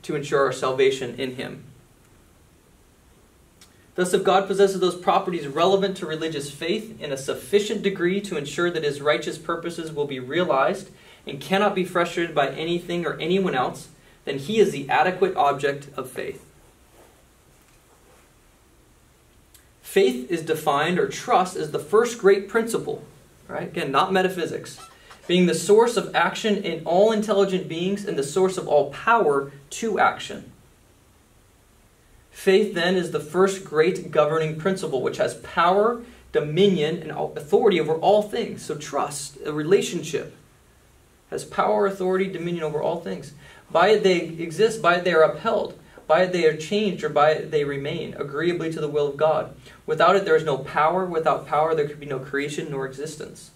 to ensure our salvation in him. Thus, if God possesses those properties relevant to religious faith in a sufficient degree to ensure that his righteous purposes will be realized and cannot be frustrated by anything or anyone else, then he is the adequate object of faith. Faith is defined, or trust, as the first great principle, right? Again, not metaphysics, being the source of action in all intelligent beings and the source of all power to action. Faith, then, is the first great governing principle, which has power, dominion, and authority over all things. So trust, a relationship, has power, authority, dominion over all things. By it they exist, by it they are upheld, by it they are changed, or by it they remain, agreeably to the will of God. Without it there is no power. Without power there could be no creation nor existence.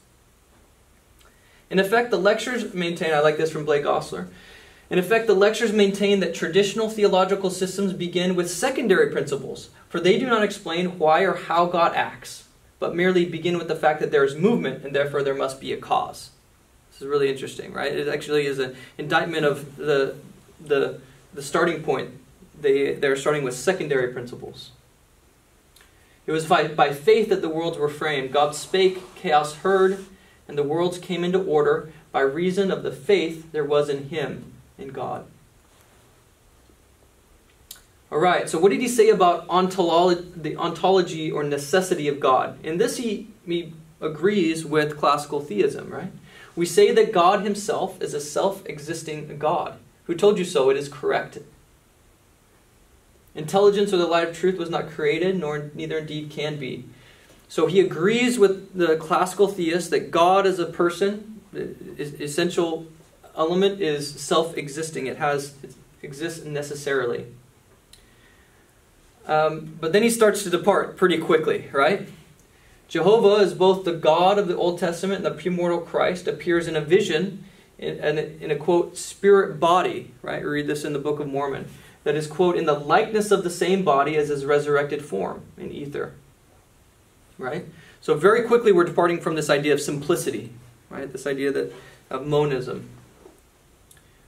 In effect, the lectures maintain, I like this from Blake Ostler, in effect, the lectures maintain that traditional theological systems begin with secondary principles, for they do not explain why or how God acts, but merely begin with the fact that there is movement, and therefore there must be a cause. This is really interesting, right? It actually is an indictment of the starting point. They're starting with secondary principles. It was by faith that the worlds were framed. God spake, chaos heard, and the worlds came into order by reason of the faith there was in him, in God. All right, so what did he say about the ontology or necessity of God? In this he agrees with classical theism, right? We say that God himself is a self-existing God. Who told you so? It is correct. Intelligence or the light of truth was not created, neither indeed can be. So he agrees with the classical theist that God as a person, the essential element is self-existing. It exists necessarily. But then he starts to depart pretty quickly, right? Jehovah is both the God of the Old Testament and the premortal Christ, appears in a vision, in a, quote, spirit body, right? We read this in the Book of Mormon. That is, quote, in the likeness of the same body as his resurrected form, in ether. Right? So very quickly we're departing from this idea of simplicity, right? This idea of monism.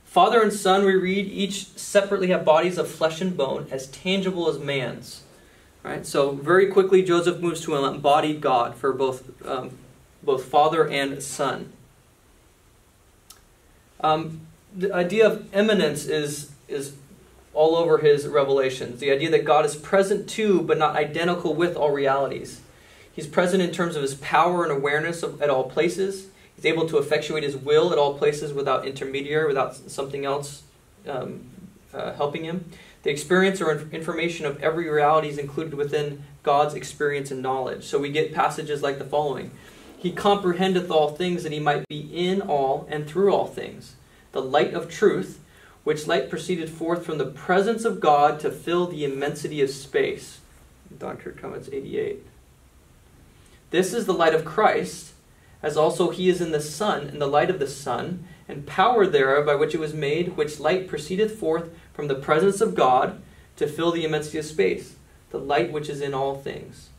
Father and Son, we read, each separately have bodies of flesh and bone, as tangible as man's. Right? So very quickly Joseph moves to an embodied God for both Father and Son. The idea of immanence is all over his revelations. The idea that God is present to, but not identical with, all realities. He's present in terms of his power and awareness at all places. He's able to effectuate his will at all places without intermediary, without something else helping him. The experience or information of every reality is included within God's experience and knowledge. So we get passages like the following. He comprehendeth all things, that he might be in all and through all things. The light of truth, which light proceeded forth from the presence of God to fill the immensity of space. Dr. Cummins, 88. This is the light of Christ, as also he is in the sun, and the light of the sun, and power thereof by which it was made, which light proceedeth forth from the presence of God to fill the immensity of space, the light which is in all things.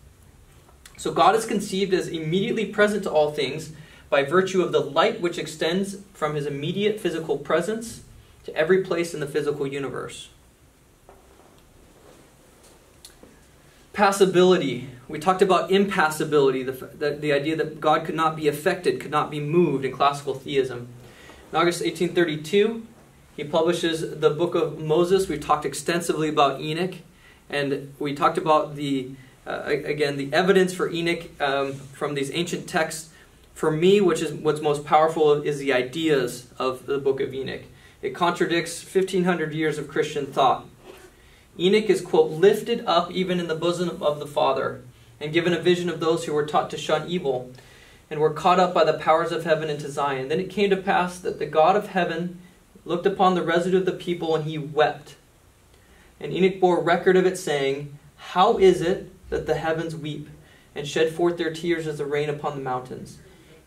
So God is conceived as immediately present to all things by virtue of the light which extends from his immediate physical presence to every place in the physical universe. Passibility. We talked about impassibility, the idea that God could not be affected, could not be moved in classical theism. In August 1832, he publishes the Book of Moses. We talked extensively about Enoch, and we talked about the evidence for Enoch from these ancient texts. For me, what's most powerful is the ideas of the Book of Enoch. It contradicts 1,500 years of Christian thought. Enoch is, quote, lifted up even in the bosom of the Father, and given a vision of those who were taught to shun evil. and were caught up by the powers of heaven into Zion. Then it came to pass that the God of heaven looked upon the residue of the people, and he wept. And Enoch bore record of it, saying, How is it that the heavens weep, and shed forth their tears as the rain upon the mountains?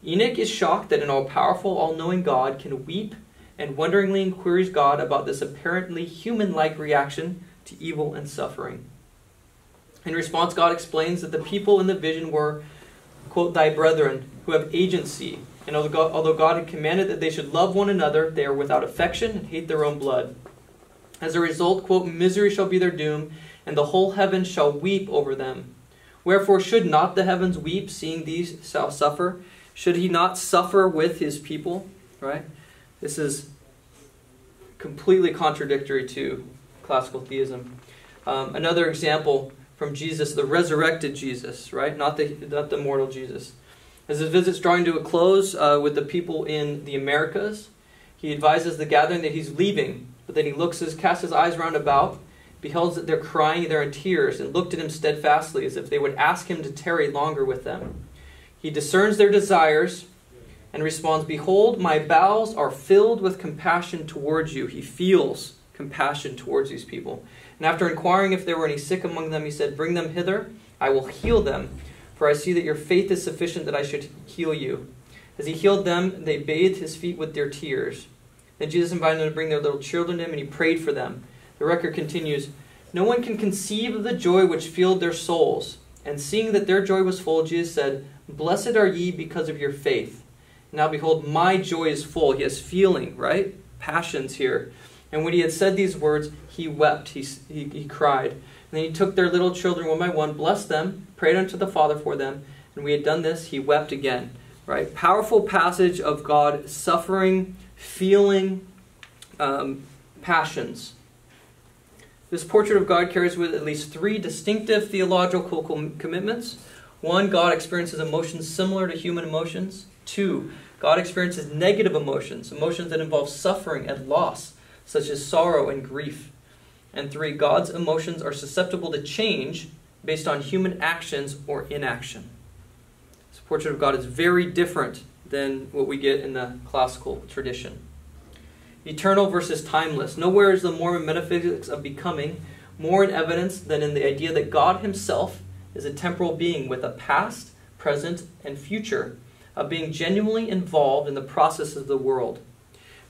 Enoch is shocked that an all-powerful, all-knowing God can weep, and wonderingly inquires God about this apparently human-like reaction to evil and suffering. In response, God explains that the people in the vision were, quote, thy brethren, who have agency. And although God had commanded that they should love one another, they are without affection and hate their own blood. As a result, quote, misery shall be their doom, and the whole heaven shall weep over them. Wherefore should not the heavens weep, seeing these shall suffer? Should he not suffer with his people? Right? This is completely contradictory to classical theism. Another example from Jesus, the resurrected Jesus, right? Not the mortal Jesus. As his visit's drawing to a close with the people in the Americas, he advises the gathering that he's leaving, but then he casts his eyes round about, beholds that they're crying, they're in tears, and looked at him steadfastly, as if they would ask him to tarry longer with them. He discerns their desires and responds, Behold, my bowels are filled with compassion towards you. He feels compassion towards these people. And after inquiring if there were any sick among them, he said, Bring them hither, I will heal them, for I see that your faith is sufficient that I should heal you. As he healed them, they bathed his feet with their tears. Then Jesus invited them to bring their little children to him, and he prayed for them. The record continues, No one can conceive of the joy which filled their souls. And seeing that their joy was full, Jesus said, Blessed are ye because of your faith. Now behold, my joy is full. He has feeling, right? Passions here. And when he had said these words, he wept, he cried. And then he took their little children one by one, blessed them, prayed unto the Father for them. And when he had done this, he wept again. Right? Powerful passage of God suffering, feeling, passions. This portrait of God carries with it at least three distinctive theological commitments. 1, God experiences emotions similar to human emotions. 2, God experiences negative emotions, emotions that involve suffering and loss, such as sorrow and grief. And 3, God's emotions are susceptible to change based on human actions or inaction. This portrait of God is very different than what we get in the classical tradition. Eternal versus timeless. Nowhere is the Mormon metaphysics of becoming more in evidence than in the idea that God himself is a temporal being with a past, present, and future, of being genuinely involved in the processes of the world.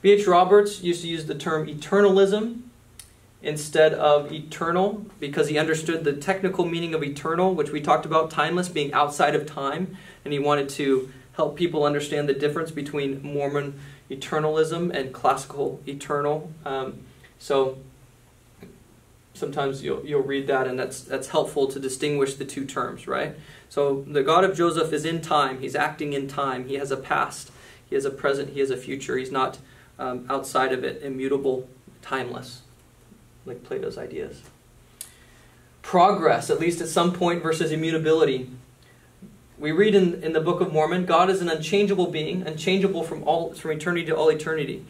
B.H. Roberts used to use the term eternalism instead of eternal because he understood the technical meaning of eternal, which we talked about, timeless, being outside of time, and he wanted to help people understand the difference between Mormon eternalism and classical eternal. So sometimes you'll read that, and that's helpful to distinguish the two terms, right? So the God of Joseph is in time. He's acting in time. He has a past. He has a present. He has a future. He's not outside of it, immutable, timeless, like Plato's ideas. Progress, at least at some point, versus immutability. We read in the Book of Mormon, God is an unchangeable being, unchangeable from eternity to all eternity.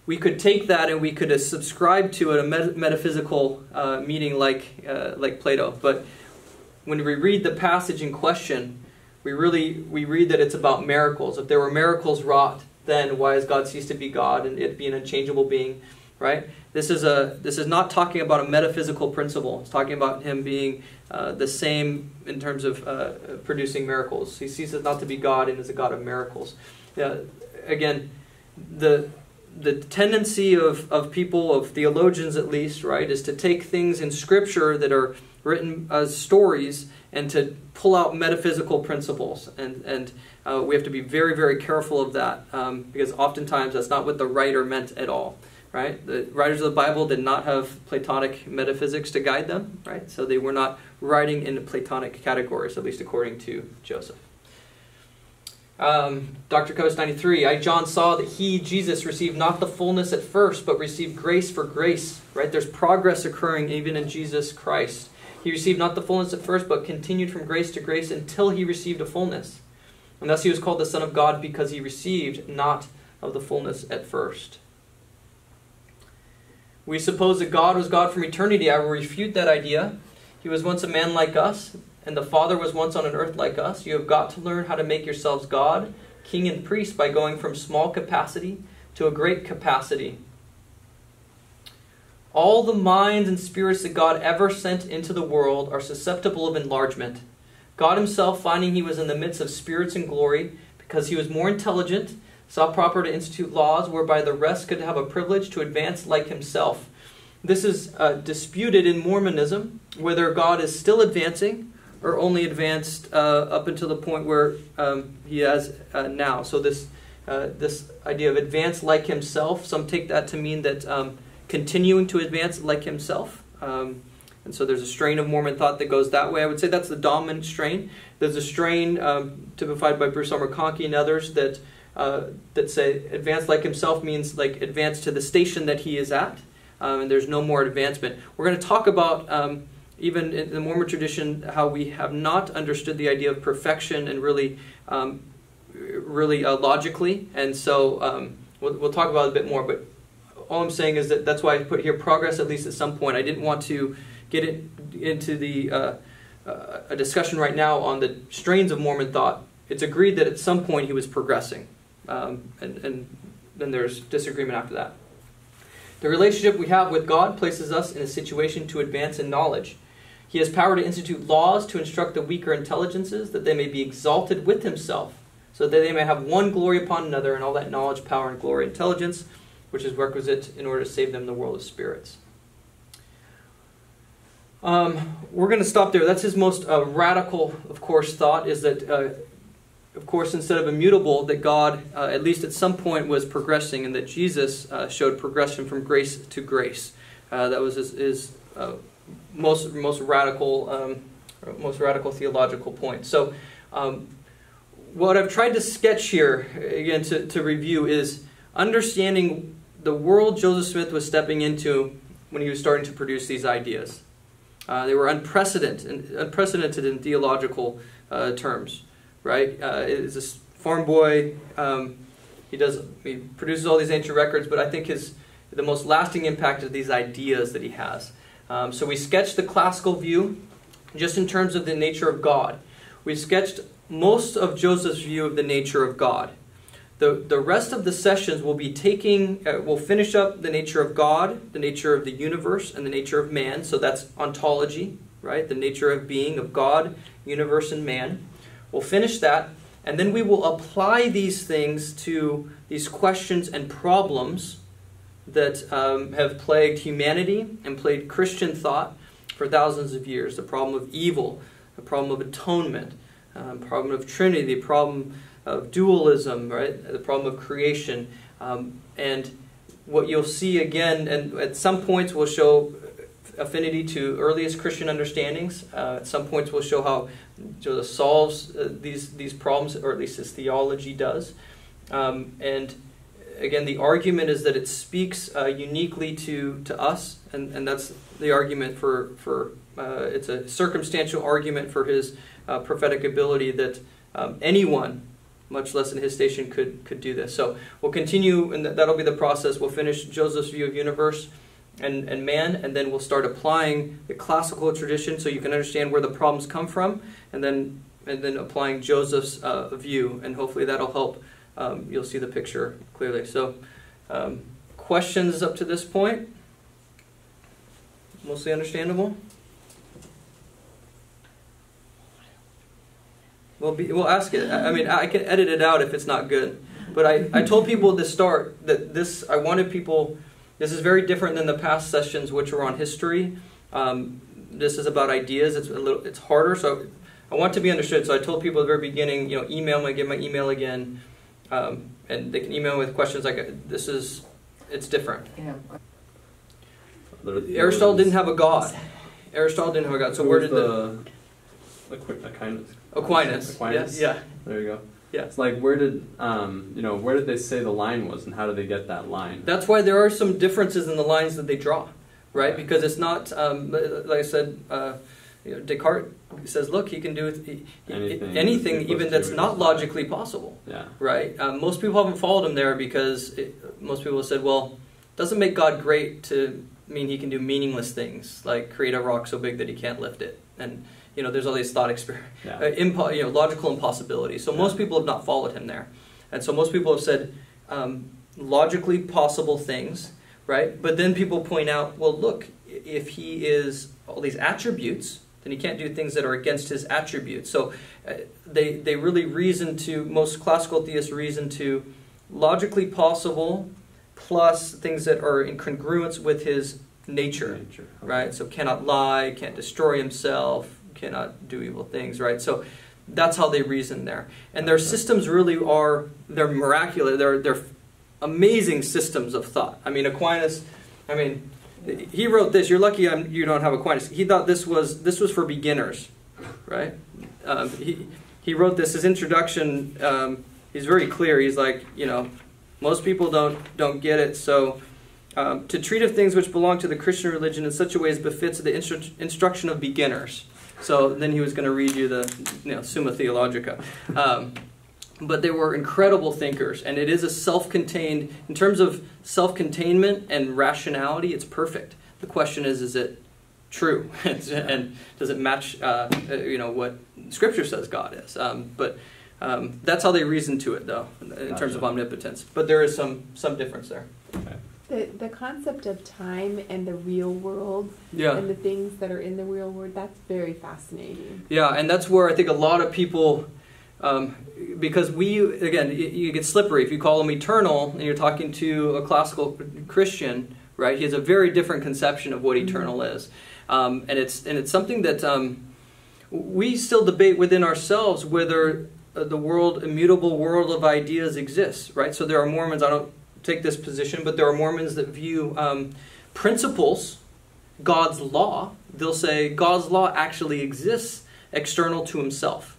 We could take that and we could subscribe to it, a metaphysical meaning like Plato. But when we read the passage in question, we read that it's about miracles. If there were miracles wrought, then why has God ceased to be God and it be an unchangeable being, right? This is not talking about a metaphysical principle. It's talking about him being the same in terms of producing miracles. He ceases not to be God and is a God of miracles. Again, the tendency of people, of theologians at least, right, is to take things in Scripture that are written as stories and to pull out metaphysical principles. And we have to be very, very careful of that because oftentimes that's not what the writer meant at all. Right? The writers of the Bible did not have Platonic metaphysics to guide them, right? So they were not writing in Platonic categories, at least according to Joseph. Dr. Coast 93, I, John, saw that he, Jesus, received not the fullness at first, but received grace for grace, right? There's progress occurring even in Jesus Christ. He received not the fullness at first, but continued from grace to grace until he received a fullness. And thus he was called the Son of God because he received not of the fullness at first. We suppose that God was God from eternity. I will refute that idea. He was once a man like us, and the Father was once on an earth like us. You have got to learn how to make yourselves God, king and priest by going from small capacity to a great capacity. All the minds and spirits that God ever sent into the world are susceptible of enlargement. God himself, finding he was in the midst of spirits in glory, because he was more intelligent, saw proper to institute laws whereby the rest could have a privilege to advance like himself. This is disputed in Mormonism, whether God is still advancing or only advanced up until the point where he has now. So this idea of advance like himself, some take that to mean that continuing to advance like himself. And so there's a strain of Mormon thought that goes that way. I would say that's the dominant strain. There's a strain typified by Bruce R. McConkie and others that say advance like himself means like advance to the station that he is at, and there's no more advancement. We're going to talk about even in the Mormon tradition how we have not understood the idea of perfection and really logically, and so we'll talk about it a bit more. But all I'm saying is that's why I put here progress at least at some point. I didn't want to get into the a discussion right now on the strains of Mormon thought. It's agreed that at some point he was progressing, and then there's disagreement after that. The relationship we have with God places us in a situation to advance in knowledge. He has power to institute laws to instruct the weaker intelligences, that they may be exalted with himself, so that they may have one glory upon another, and all that knowledge, power, and glory, intelligence, which is requisite in order to save them in the world of spirits. We're going to stop there. That's his most radical, of course, thought, is that, of course, instead of immutable, that God, at least at some point, was progressing, and that Jesus showed progression from grace to grace. That was his most radical theological point. So, what I've tried to sketch here, again, to review, is understanding the world Joseph Smith was stepping into when he was starting to produce these ideas. They were unprecedented in theological terms, right? Is this farm boy? He produces all these ancient records, but I think the most lasting impact is these ideas that he has. So we sketched the classical view, just in terms of the nature of God. We sketched most of Joseph's view of the nature of God. The rest of the sessions will be we'll finish up the nature of God, the nature of the universe, and the nature of man. So that's ontology, right? The nature of being, of God, universe, and man. We'll finish that, and then we will apply these things to these questions and problems that have plagued humanity and plagued Christian thought for thousands of years. The problem of evil, the problem of atonement, the problem of Trinity, the problem of dualism, right? The problem of creation. And what you'll see again, and at some points we'll show affinity to earliest Christian understandings. At some points we'll show how Joseph solves these problems, or at least his theology does. And again, the argument is that it speaks uniquely to us, and that's the argument for it's a circumstantial argument for his prophetic ability that anyone, much less in his station, could do this. So we'll continue, and that'll be the process. We'll finish Joseph's view of universe and man, and then we'll start applying the classical tradition so you can understand where the problems come from, and then applying Joseph's view, and hopefully that'll help. You'll see the picture clearly. So questions up to this point? Mostly understandable? We'll ask it. I mean, I can edit it out if it's not good. But I told people at the start that I wanted people, this is very different than the past sessions which were on history. This is about ideas. It's harder, so I want to be understood. So I told people at the very beginning, email me, give my email again, and they can email me with questions like, it's different. Yeah. Aristotle didn't have a god. So where did Aquinas. Yeah. There you go. Yeah. It's like, where did they say the line was, and how did they get that line? That's why there are some differences in the lines that they draw, right? Okay. Because it's not, like I said, Descartes says, look, he can do anything even that's not logically possible. Yeah. Right? Most people haven't followed him there because most people have said, well, it doesn't make God great to mean he can do meaningless things, like create a rock so big that he can't lift it. And there's all these thought experiments, Yeah. logical impossibility. So most people have not followed him there. And so most people have said logically possible things, right? But then people point out, well, look, if he is all these attributes, then he can't do things that are against his attributes. So they really reason to, most classical theists reason to logically possible plus things that are in congruence with his nature. Okay. Right? So cannot lie, can't destroy himself, cannot do evil things, right? So that's how they reason there. And their systems really are, they're miraculous, they're amazing systems of thought. I mean, Aquinas, he wrote this, you're lucky you don't have Aquinas. He thought this was for beginners, right? He wrote this, his introduction, he's very clear. He's like, most people don't get it, so to treat of things which belong to the Christian religion in such a way as befits the instruction of beginners. So then he was going to read you the Summa Theologica. But they were incredible thinkers, and it is a self-contained, in terms of self-containment and rationality, it's perfect. The question is it true? And does it match what Scripture says God is? But that's how they reason to it, though, in terms of omnipotence. But there is some difference there. Okay. The concept of time and the real world and the things that are in the real world, that's very fascinating. Yeah, and that's where I think a lot of people, because you get slippery. If you call them eternal and you're talking to a classical Christian, right, he has a very different conception of what eternal is. And it's something that we still debate within ourselves whether the immutable world of ideas exists, right? So there are Mormons, I don't take this position, but there are Mormons that view principles, God's law, they'll say God's law actually exists external to himself.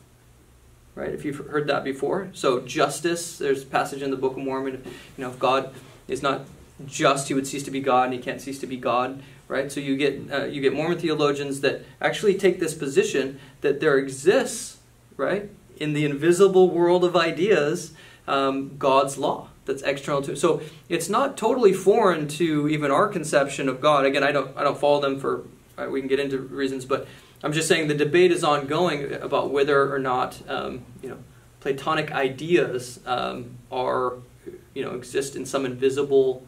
Right, if you've heard that before. So justice, there's a passage in the Book of Mormon, if God is not just, he would cease to be God, and he can't cease to be God. Right, so you get Mormon theologians that actually take this position that there exists, right, in the invisible world of ideas, God's law that's external to. So it's not totally foreign to even our conception of God. Again, I don't follow them for. We can get into reasons, but I'm just saying the debate is ongoing about whether or not Platonic ideas exist in some invisible,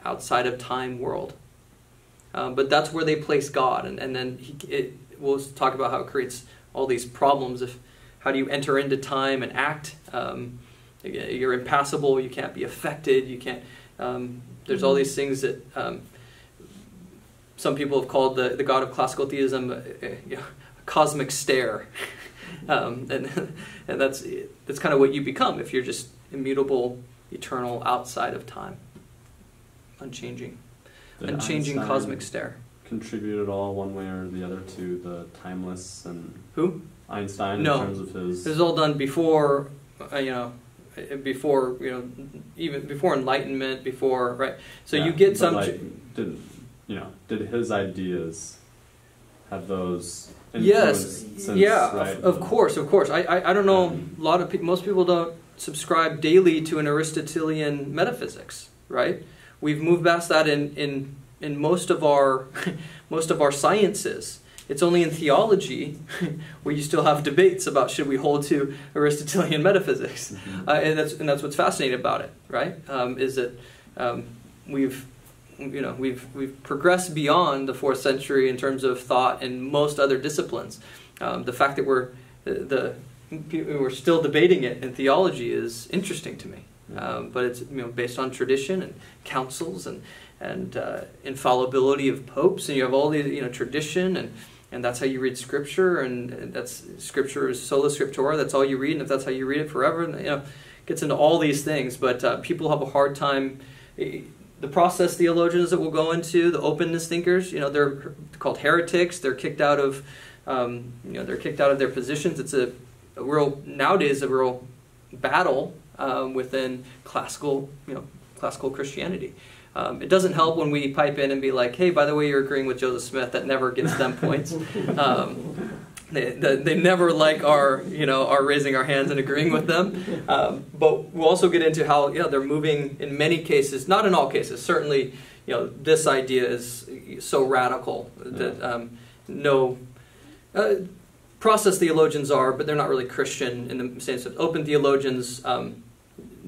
outside of time world. But that's where they place God, and then we'll talk about how it creates all these problems. How do you enter into time and act? You're impassible. You can't be affected. You can't. There's all these things that. Some people have called the God of classical theism a cosmic stare, and that's kind of what you become if you're just immutable, eternal, outside of time, unchanging cosmic stare. Contribute at all one way or the other to the timeless and who? Einstein No. in terms of his. This is all done before even before Enlightenment, before right. So you get some. Did his ideas have those influence? Yes, of course. I don't know, most people don't subscribe daily to an Aristotelian metaphysics, right? We've moved past that in most of our sciences. It's only in theology where you still have debates about should we hold to Aristotelian metaphysics, and that's what's fascinating about it, right? Is that we've progressed beyond the 4th century in terms of thought and most other disciplines. The fact that we're still debating it in theology is interesting to me. But it's based on tradition and councils and infallibility of popes, and you have all these tradition and that's how you read Scripture, and that's Scripture is sola scriptura. That's all you read, and if that's how you read it forever, and, gets into all these things. But people have a hard time. The process theologians that we'll go into, the openness thinkers, they're called heretics. They're kicked out of, their positions. It's a real battle within classical Christianity. It doesn't help when we pipe in and be like, hey, by the way, you're agreeing with Joseph Smith. That never gets them points. They never like our raising our hands and agreeing with them. But we'll also get into how they're moving in many cases, not in all cases. Certainly, this idea is so radical that process theologians are, but they're not really Christian in the sense of open theologians.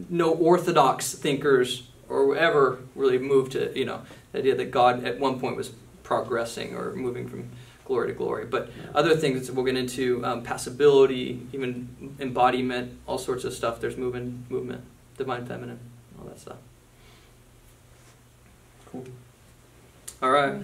No orthodox thinkers or ever really moved to, the idea that God at one point was progressing or moving from glory to glory. But other things that we'll get into, passibility, even embodiment, all sorts of stuff. There's movement, divine feminine, all that stuff. Cool. All right.